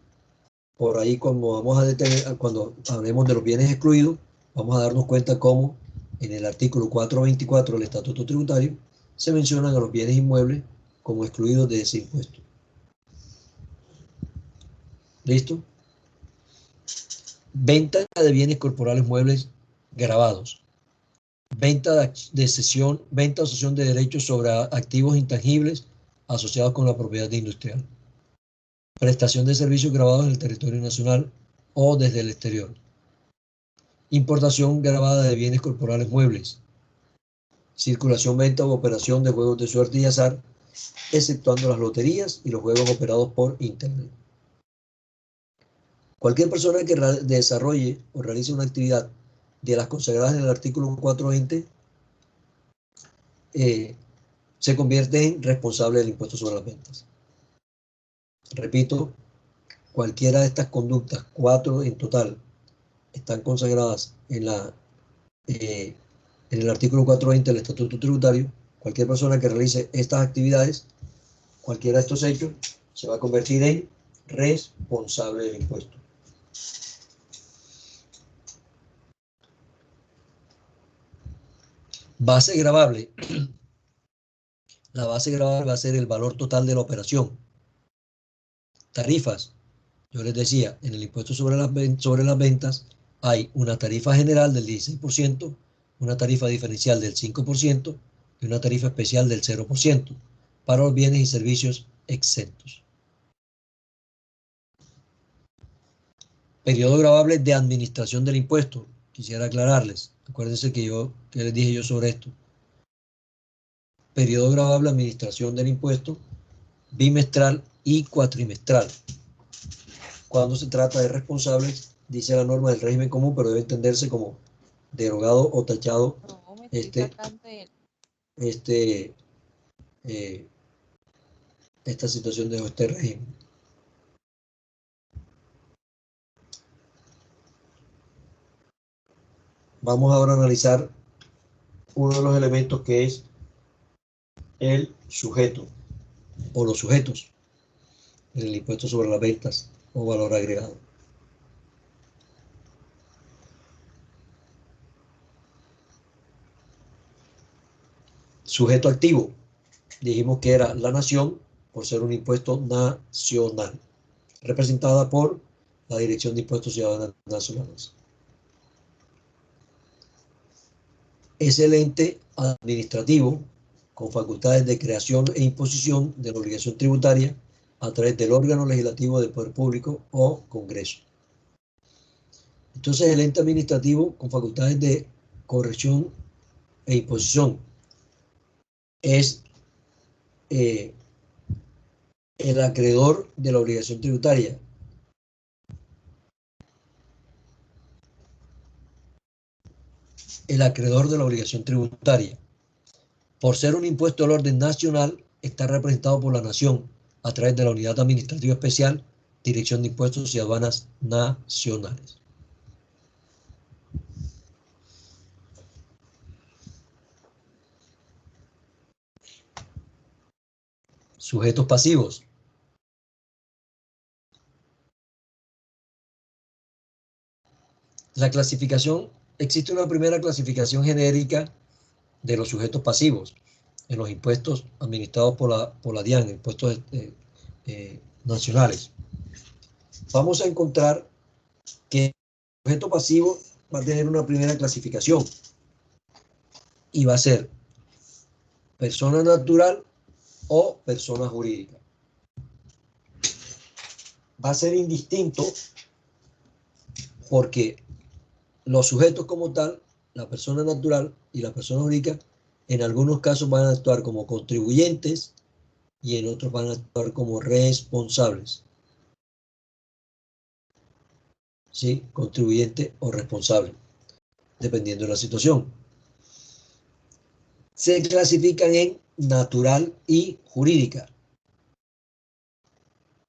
por ahí cuando hablemos de los bienes excluidos, vamos a darnos cuenta cómo en el artículo 424 del Estatuto Tributario se mencionan a los bienes inmuebles como excluidos de ese impuesto. ¿Listo? Venta de bienes corporales muebles gravados. Venta de cesión, venta o cesión de derechos sobre activos intangibles asociados con la propiedad industrial. Prestación de servicios gravados en el territorio nacional o desde el exterior. Importación gravada de bienes corporales muebles. Circulación, venta u operación de juegos de suerte y azar, exceptuando las loterías y los juegos operados por Internet. Cualquier persona que desarrolle o realice una actividad de las consagradas en el artículo 420 se convierte en responsable del impuesto sobre las ventas. Repito, cualquiera de estas conductas, 4 en total, están consagradas en el artículo 420 del Estatuto Tributario. Cualquier persona que realice estas actividades, cualquiera de estos hechos, se va a convertir en responsable del impuesto. Base gravable. La base gravable va a ser el valor total de la operación. Tarifas. Yo les decía, en el impuesto sobre las ventas hay una tarifa general del 16%, una tarifa diferencial del 5% y una tarifa especial del 0% para los bienes y servicios exentos. Periodo gravable de administración del impuesto. Quisiera aclararles. Acuérdense que les dije yo sobre esto. Periodo gravable de administración del impuesto bimestral y cuatrimestral. Cuando se trata de responsables, dice la norma del régimen común, pero debe entenderse como derogado o tachado esta situación de este régimen. Vamos ahora a analizar uno de los elementos que es el sujeto o los sujetos en el impuesto sobre las ventas o valor agregado. Sujeto activo, dijimos que era la nación por ser un impuesto nacional, representada por la Dirección de Impuestos Ciudadanos Nacionales. Es el ente administrativo con facultades de creación e imposición de la obligación tributaria a través del órgano legislativo del Poder Público o Congreso. Entonces, el ente administrativo con facultades de corrección e imposición es el acreedor de la obligación tributaria. El acreedor de la obligación tributaria. Por ser un impuesto del orden nacional, está representado por la nación a través de la Unidad Administrativa Especial, Dirección de Impuestos y Aduanas Nacionales. Sujetos pasivos. La clasificación, existe una primera clasificación genérica de los sujetos pasivos en los impuestos administrados por la DIAN, impuestos nacionales. Vamos a encontrar que el sujeto pasivo va a tener una primera clasificación y va a ser persona natural o persona jurídica. Va a ser indistinto porque los sujetos como tal, la persona natural y la persona jurídica, en algunos casos van a actuar como contribuyentes y en otros van a actuar como responsables. ¿Sí? Contribuyente o responsable, dependiendo de la situación. Se clasifican en natural y jurídica.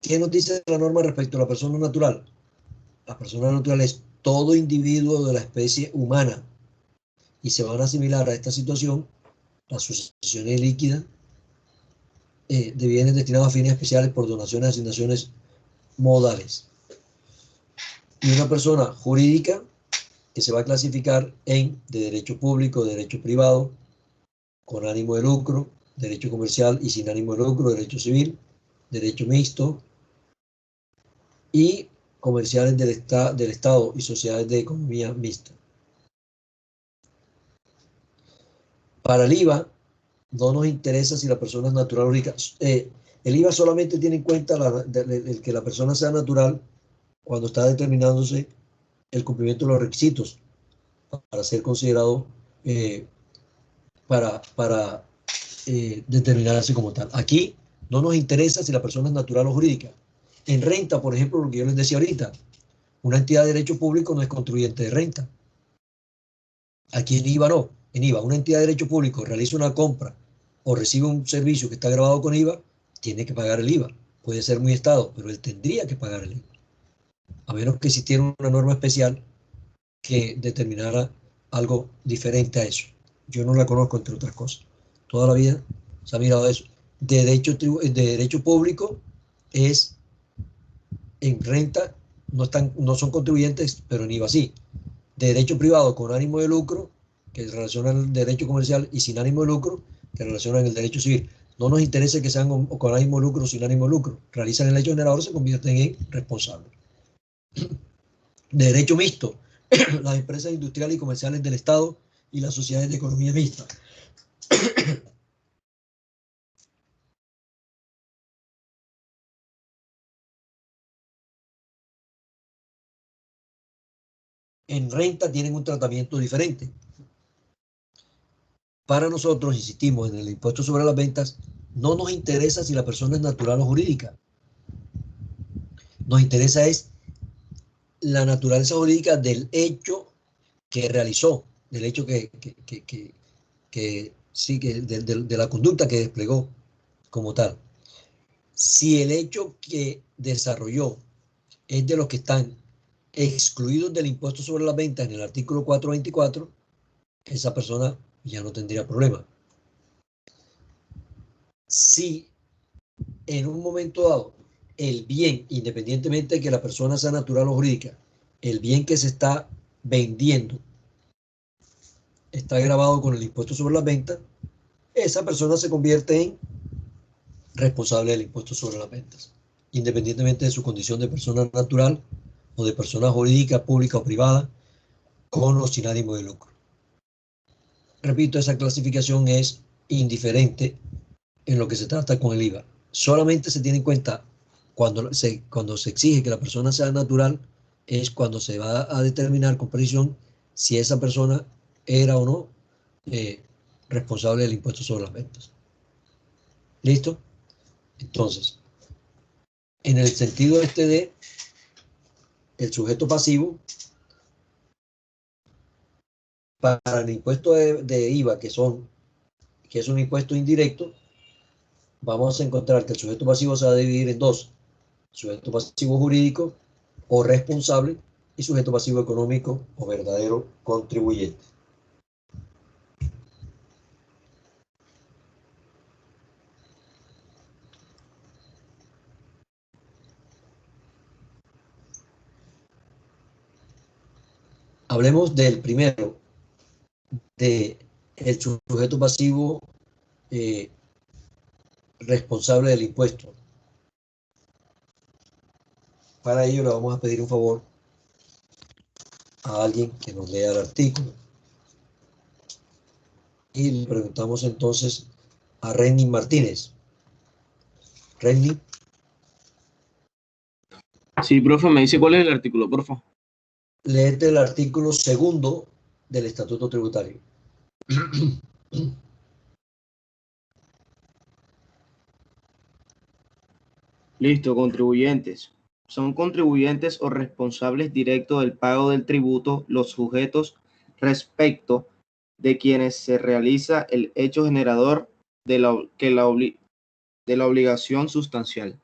¿Qué nos dice la norma respecto a la persona natural? La persona natural es todo individuo de la especie humana y se van a asimilar a esta situación las sucesiones líquidas de bienes destinados a fines especiales por donaciones, asignaciones modales. Y una persona jurídica que se va a clasificar en de derecho público, derecho privado, con ánimo de lucro, derecho comercial y sin ánimo de lucro, derecho civil, derecho mixto y comerciales del Estado y sociedades de economía mixta. Para el IVA, no nos interesa si la persona es natural o jurídica. El IVA solamente tiene en cuenta el que la persona sea natural cuando está determinándose el cumplimiento de los requisitos para ser considerado, para determinarse como tal. Aquí no nos interesa si la persona es natural o jurídica. En renta, por ejemplo, lo que yo les decía ahorita, una entidad de derecho público no es contribuyente de renta. Aquí en IVA no. En IVA, una entidad de derecho público realiza una compra o recibe un servicio que está grabado con IVA, tiene que pagar el IVA. Puede ser muy estado, pero él tendría que pagar el IVA. A menos que existiera una norma especial que determinara algo diferente a eso. Yo no la conozco, entre otras cosas. Toda la vida se ha mirado eso. De derecho público es en renta, no son contribuyentes, pero en IVA sí. De derecho privado con ánimo de lucro, que relacionan el derecho comercial, y sin ánimo de lucro, que relacionan el derecho civil. No nos interesa que sean con ánimo de lucro o sin ánimo de lucro. Realizan el hecho generador, se convierten en responsables. De derecho mixto, las empresas industriales y comerciales del Estado y las sociedades de economía mixta. En renta tienen un tratamiento diferente. Para nosotros, insistimos, en el impuesto sobre las ventas, no nos interesa si la persona es natural o jurídica. Nos interesa es la naturaleza jurídica del hecho que realizó, del hecho de la conducta que desplegó como tal. Si el hecho que desarrolló es de los que están excluidos del impuesto sobre las ventas en el artículo 424, esa persona ya no tendría problema. Si en un momento dado el bien, independientemente de que la persona sea natural o jurídica, el bien que se está vendiendo está grabado con el impuesto sobre las ventas, esa persona se convierte en responsable del impuesto sobre las ventas, independientemente de su condición de persona natural o de persona jurídica, pública o privada, con o sin ánimo de lucro. Repito, esa clasificación es indiferente en lo que se trata con el IVA. Solamente se tiene en cuenta cuando se exige que la persona sea natural, es cuando se va a determinar con precisión si esa persona era o no responsable del impuesto sobre las ventas. ¿Listo? Entonces, en el sentido de el sujeto pasivo, para el impuesto de IVA, que es un impuesto indirecto, vamos a encontrar que el sujeto pasivo se va a dividir en dos: sujeto pasivo jurídico o responsable y sujeto pasivo económico o verdadero contribuyente. Hablemos del primero, de el sujeto pasivo responsable del impuesto. Para ello le vamos a pedir un favor a alguien que nos lea el artículo. Y le preguntamos entonces a Renny Martínez. Renny. Sí, profe, me dice cuál es el artículo, porfa. Léete el artículo segundo del Estatuto Tributario. Listo, contribuyentes. Son contribuyentes o responsables directos del pago del tributo los sujetos respecto de quienes se realiza el hecho generador de la obligación sustancial.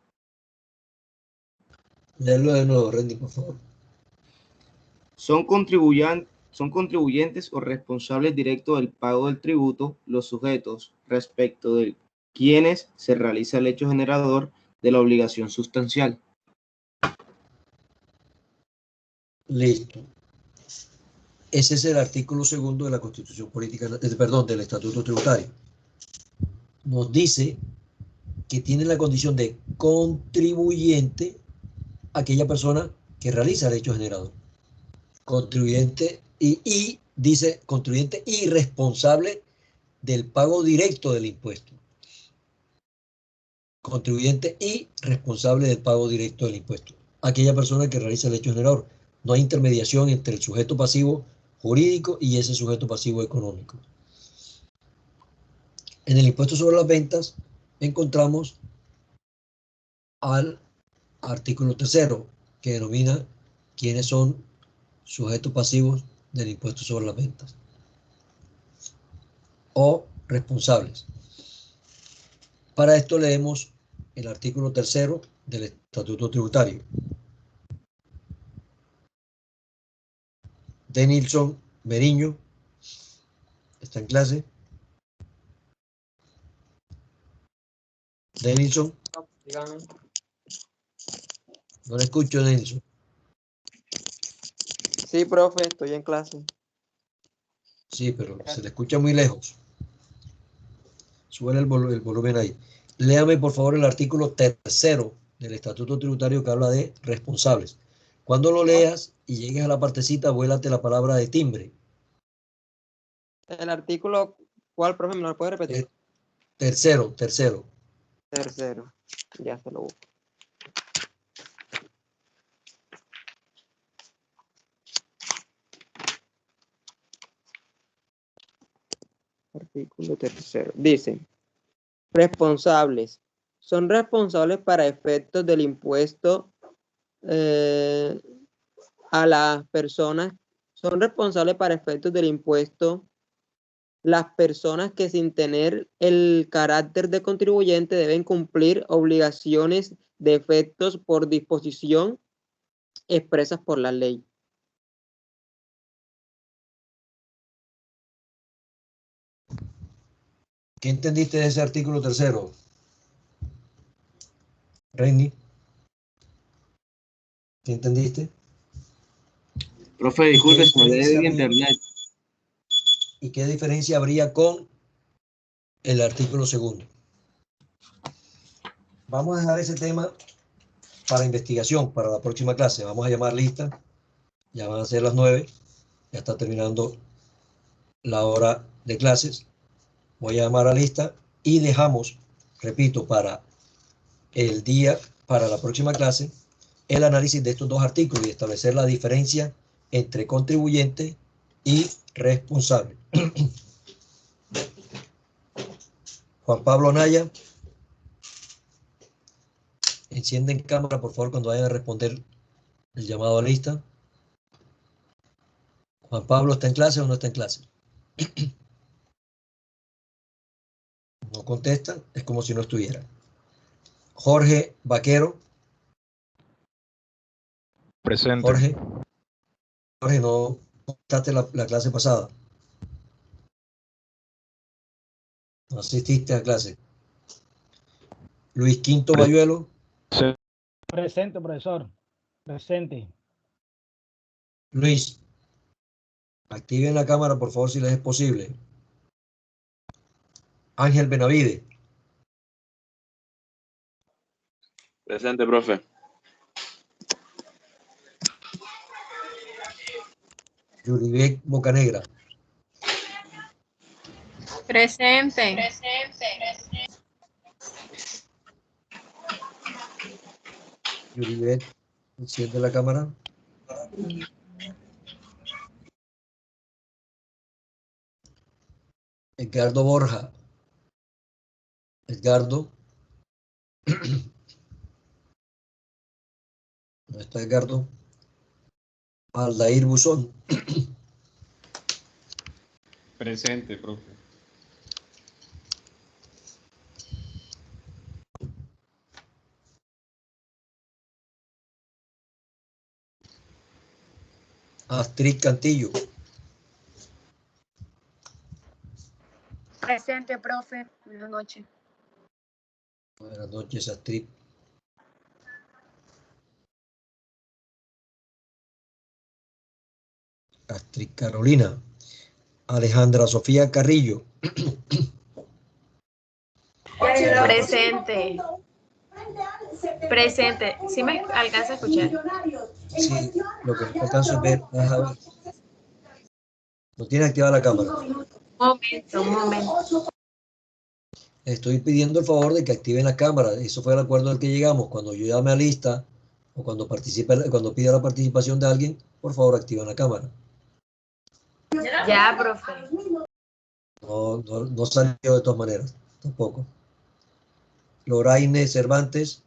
Léelo de nuevo, Renny, por favor. Son contribuyentes o responsables directos del pago del tributo los sujetos respecto de quienes se realiza el hecho generador de la obligación sustancial. Listo. Ese es el artículo segundo de la Constitución Política, del Estatuto Tributario. Nos dice que tiene la condición de contribuyente aquella persona que realiza el hecho generador. Contribuyente y dice contribuyente y responsable del pago directo del impuesto. Contribuyente y responsable del pago directo del impuesto. Aquella persona que realiza el hecho generador. No hay intermediación entre el sujeto pasivo jurídico y ese sujeto pasivo económico. En el impuesto sobre las ventas encontramos al artículo tercero, que denomina quiénes son sujetos pasivos del impuesto sobre las ventas o responsables. Para esto leemos el artículo tercero del Estatuto Tributario. Denilson Meriño está en clase. Denilson. Dígame. No le escucho, Denilson. Sí, profe, estoy en clase. Sí, pero se le escucha muy lejos. Sube el volumen ahí. Léame, por favor, el artículo tercero del Estatuto Tributario que habla de responsables. Cuando lo leas y llegues a la partecita, vuélate la palabra de timbre. El artículo, ¿cuál, profe? ¿Me lo puede repetir? Tercero. Tercero. Ya se lo busco. Artículo tercero. Dice, responsables. Son responsables para efectos del impuesto a las personas. Son responsables para efectos del impuesto las personas que sin tener el carácter de contribuyente deben cumplir obligaciones de efectos por disposición expresas por la ley. ¿Qué entendiste de ese artículo tercero? Reini, ¿qué entendiste? Profe, disculpe, se me lee diferencia en habría? internet. ¿Y qué diferencia habría con el artículo segundo? Vamos a dejar ese tema para investigación, para la próxima clase. Vamos a llamar lista. Ya van a ser las 9. Ya está terminando la hora de clases. Voy a llamar a lista y dejamos, repito, para el día, para la próxima clase, el análisis de estos dos artículos y establecer la diferencia entre contribuyente y responsable. Juan Pablo Anaya, encienden cámara, por favor, cuando vayan a responder el llamado a lista. Juan Pablo, ¿está en clase o no está en clase? No contesta, es como si no estuviera. Jorge Vaquero. Presente. Jorge, no contaste la clase pasada. No asististe a clase. Luis Quinto Bayuelo. Presente, profesor. Presente. Luis, activen la cámara, por favor, si les es posible. Ángel Benavide. Presente, profe. Yuribek Bocanegra. Presente. Yuribek, enciende la cámara. Edgardo Borja. Edgardo. ¿Dónde está Edgardo? Aldair Buzón. Presente, profe. Astrid Cantillo. Presente, profe. Buenas noches. Buenas noches, Astrid. Astrid Carolina. Alejandra Sofía Carrillo. Presente. Presente. ¿Sí me alcanza a escuchar? Sí, lo que no alcanzo es ver. Deja ver. No tiene activada la cámara. Un momento. Estoy pidiendo el favor de que activen la cámara. Eso fue el acuerdo al que llegamos. Cuando yo llame a lista o cuando pida la participación de alguien, por favor activen la cámara. Ya, profe. No salió de todas maneras, tampoco. Loraine Cervantes.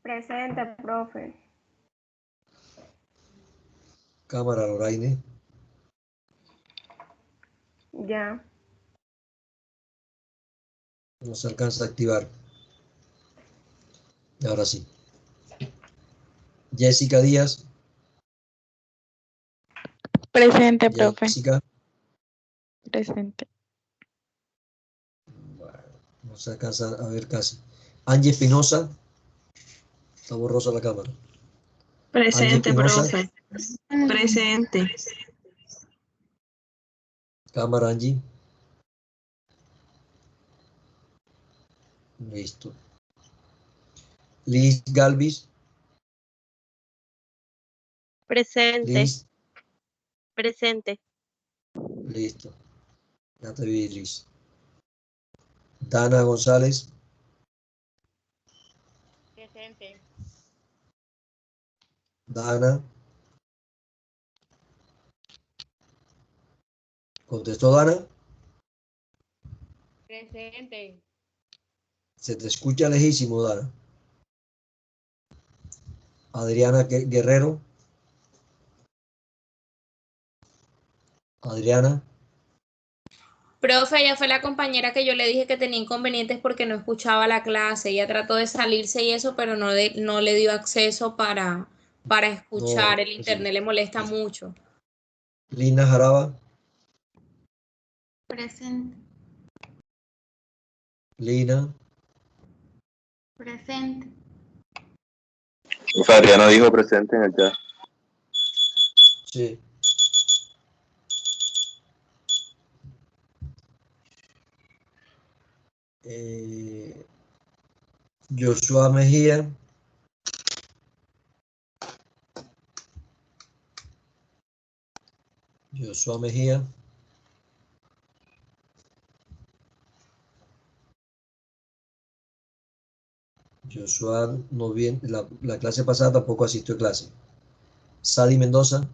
Presente, profe. Cámara, Loraine. Ya. No se alcanza a activar. Y ahora sí. Jessica Díaz. Presente, profe. Jessica. Presente. Bueno, no se alcanza a ver casi. Angie Espinosa. Está borrosa la cámara. Presente, Espinosa. profe. Presente. Cámara, Angie. Listo. Liz Galvis. Presente. Liz. Presente. Listo. Ya te vi, Liz. Dana González. Presente. Dana. ¿Contestó Dana? Presente. Se te escucha lejísimo, Dana. Adriana Guerrero. Adriana. Profe, ella fue la compañera que yo le dije que tenía inconvenientes porque no escuchaba la clase. Ella trató de salirse y eso, pero no le dio acceso para escuchar. No, El internet le molesta mucho. Lina Jaraba. Presente. Lina. Presente. Profe, Adriana dijo presente en el chat. Sí. Joshua Mejía. Joshua Mejía. Joshua no viene, la clase pasada tampoco asistió a clase. Sadi Mendoza.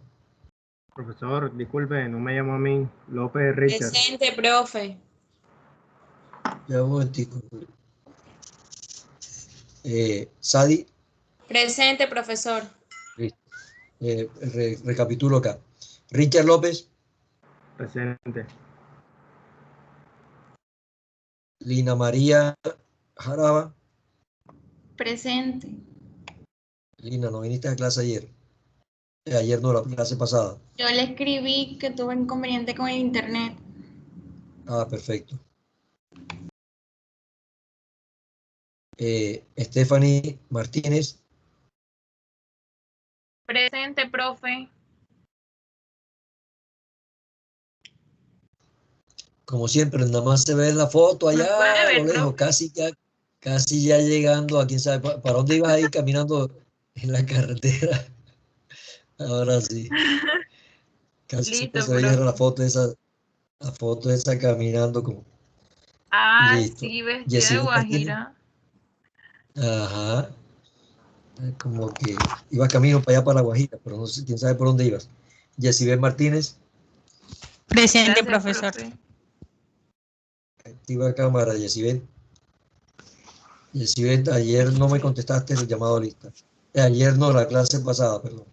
Profesor, disculpe, no me llamo a mí, López Richard. Presente, profe. Ya un momentico. Sadi. Presente, profesor. Listo. Recapitulo acá. Richard López. Presente. Lina María Jaraba. Presente. Lina, no viniste a clase ayer. Ayer no, la clase pasada. Yo le escribí que tuve inconveniente con el internet. Ah, perfecto. Stephanie Martínez. Presente, profe. Como siempre, nada más se ve la foto allá puede a ver, lo lejos, casi ya llegando a quién sabe para dónde ibas a ir caminando en la carretera. Ahora sí. Casi siempre Listo, se veía profe. la foto esa caminando como. Ah, Listo. sí, vestida de Yesibel Martínez. guajira. Ajá. Como que iba camino para allá para la Guajira, pero no sé, quién sabe por dónde ibas. Yesibel Martínez. Presente, profesor. Activa cámara, Yesibel. Yesibel, ayer no me contestaste el llamado a lista. Ayer no, la clase pasada, perdón.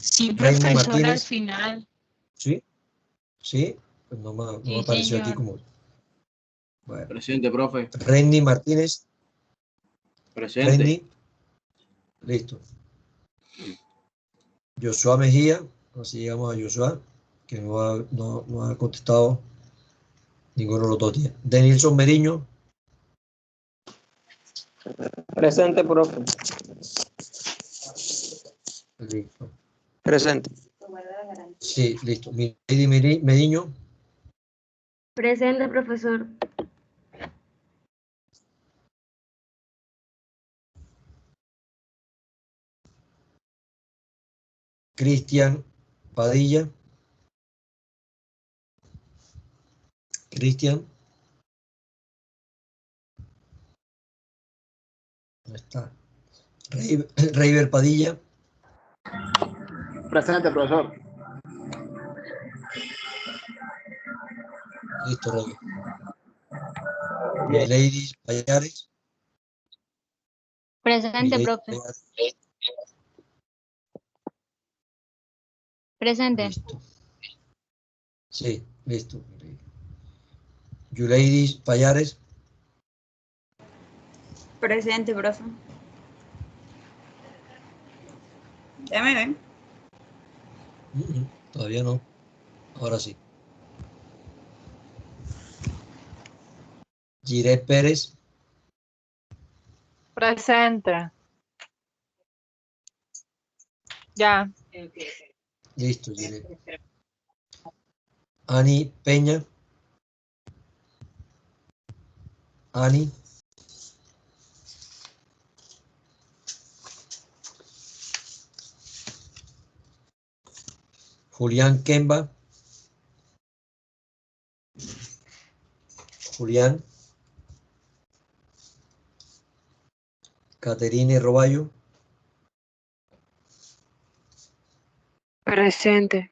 Sí, Reini profesor, al Martínez. final. ¿Sí? ¿Sí? Pues no me Sí, apareció aquí señor. como. Bueno. Presente, profe. Reini Martínez. Presente. Reini. Listo. Joshua Mejía. Así llegamos a Joshua, que no ha contestado ninguno de los 2 días. Denilson Meriño. Presente, profe. Listo. Presente. Sí, listo. Milady Meriño. Presente, profesor. Cristian Padilla. Cristian. ¿Dónde está? Reiber Padilla. Presente, profesor. Listo, Reiber. Milady Payares. Presente, Milady profe. Payares. Presente. Listo. Sí, listo. Yuleidis Payares. Presente, profe. Ya me ven. Todavía no. Ahora sí. Giret Pérez. Presente. Ya. Listo, Giret. Ani Peña. Ani. Julián Kemba. Julián. Caterine Roballo. Presente.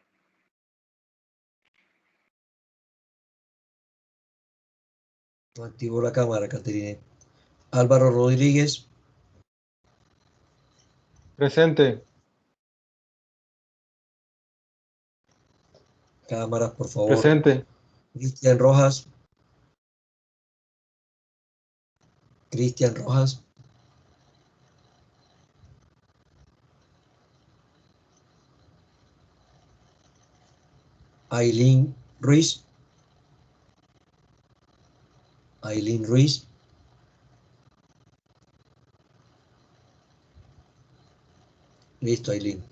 No activó la cámara, Caterine. Álvaro Rodríguez. Presente. Cámaras, por favor. Presente. Cristian Rojas. Cristian Rojas. Aileen Ruiz. Aileen Ruiz. Listo, Aileen.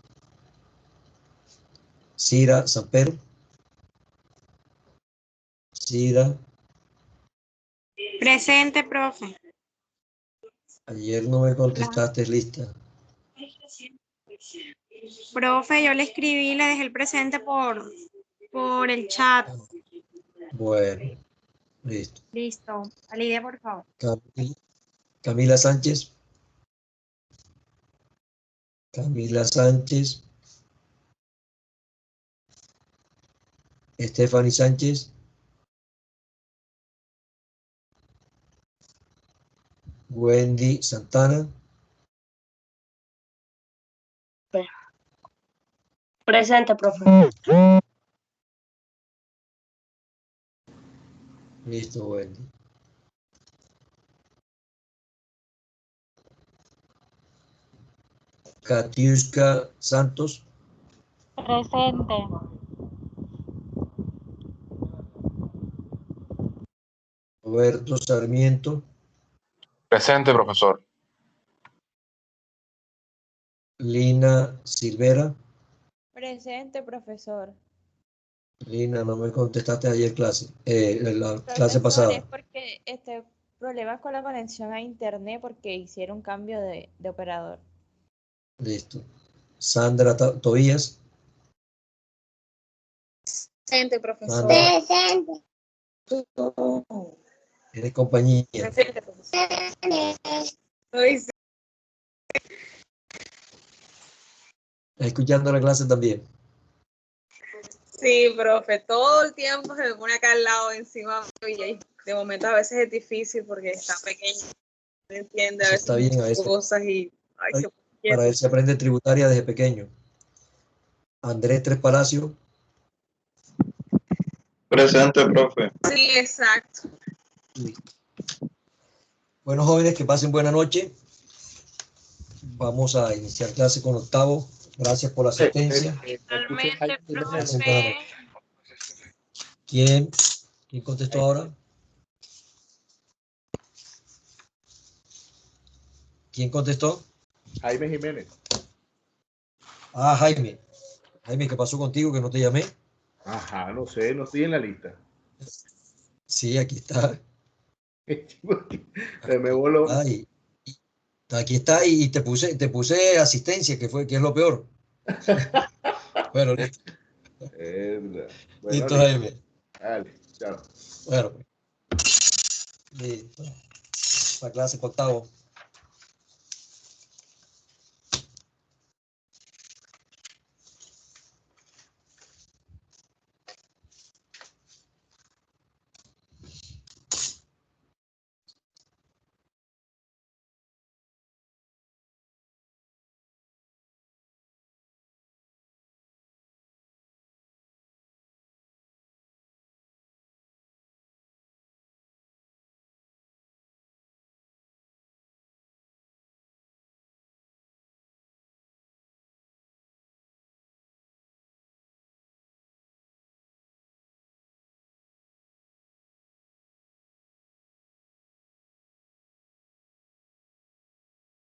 Cira Samper. Cira. Presente, profe. Ayer no me contestaste, lista. Profe, yo le escribí y le dejé el presente por el chat. Bueno, listo. Listo. Alidia, por favor. Camila Sánchez. Camila Sánchez. Stephanie Sánchez. Wendy Santana. Presente, profe. Listo, Wendy. Katiuska Santos. Presente. Roberto Sarmiento. Presente, profesor. Lina Silvera. Presente, profesor. Lina, no me contestaste ayer la clase pasada. Es porque problemas con la conexión a internet porque hicieron cambio de operador. Listo. Sandra Tobías. Presente, profesor. Sandra, ¿tienes compañía? Presente, profesor. ¿Estás escuchando la clase también? Sí, profe, todo el tiempo se me pone acá al lado encima y de momento a veces es difícil porque está pequeño, no entiende a Eso veces está bien, a veces. cosas y ay, se pone Para quieto. ver si aprende tributaria desde pequeño. Andrés Tres Palacio. Presente, profe. Sí, exacto. Bueno, jóvenes, que pasen buena noche. Vamos a iniciar clase con octavo. Gracias por la asistencia. Igualmente, Pasen buena profe. noche. ¿Quién contestó ahora? ¿Quién contestó? Jaime Jiménez. Ah, Jaime. Jaime, ¿qué pasó contigo que no te llamé? Ajá, no sé, no estoy en la lista. Sí, aquí está. Se me voló. Ay, aquí está y te puse asistencia, que es lo peor. Bueno, listo. Bueno, Listo, Jaime. Dale, chao. Bueno, listo. La clase con octavo.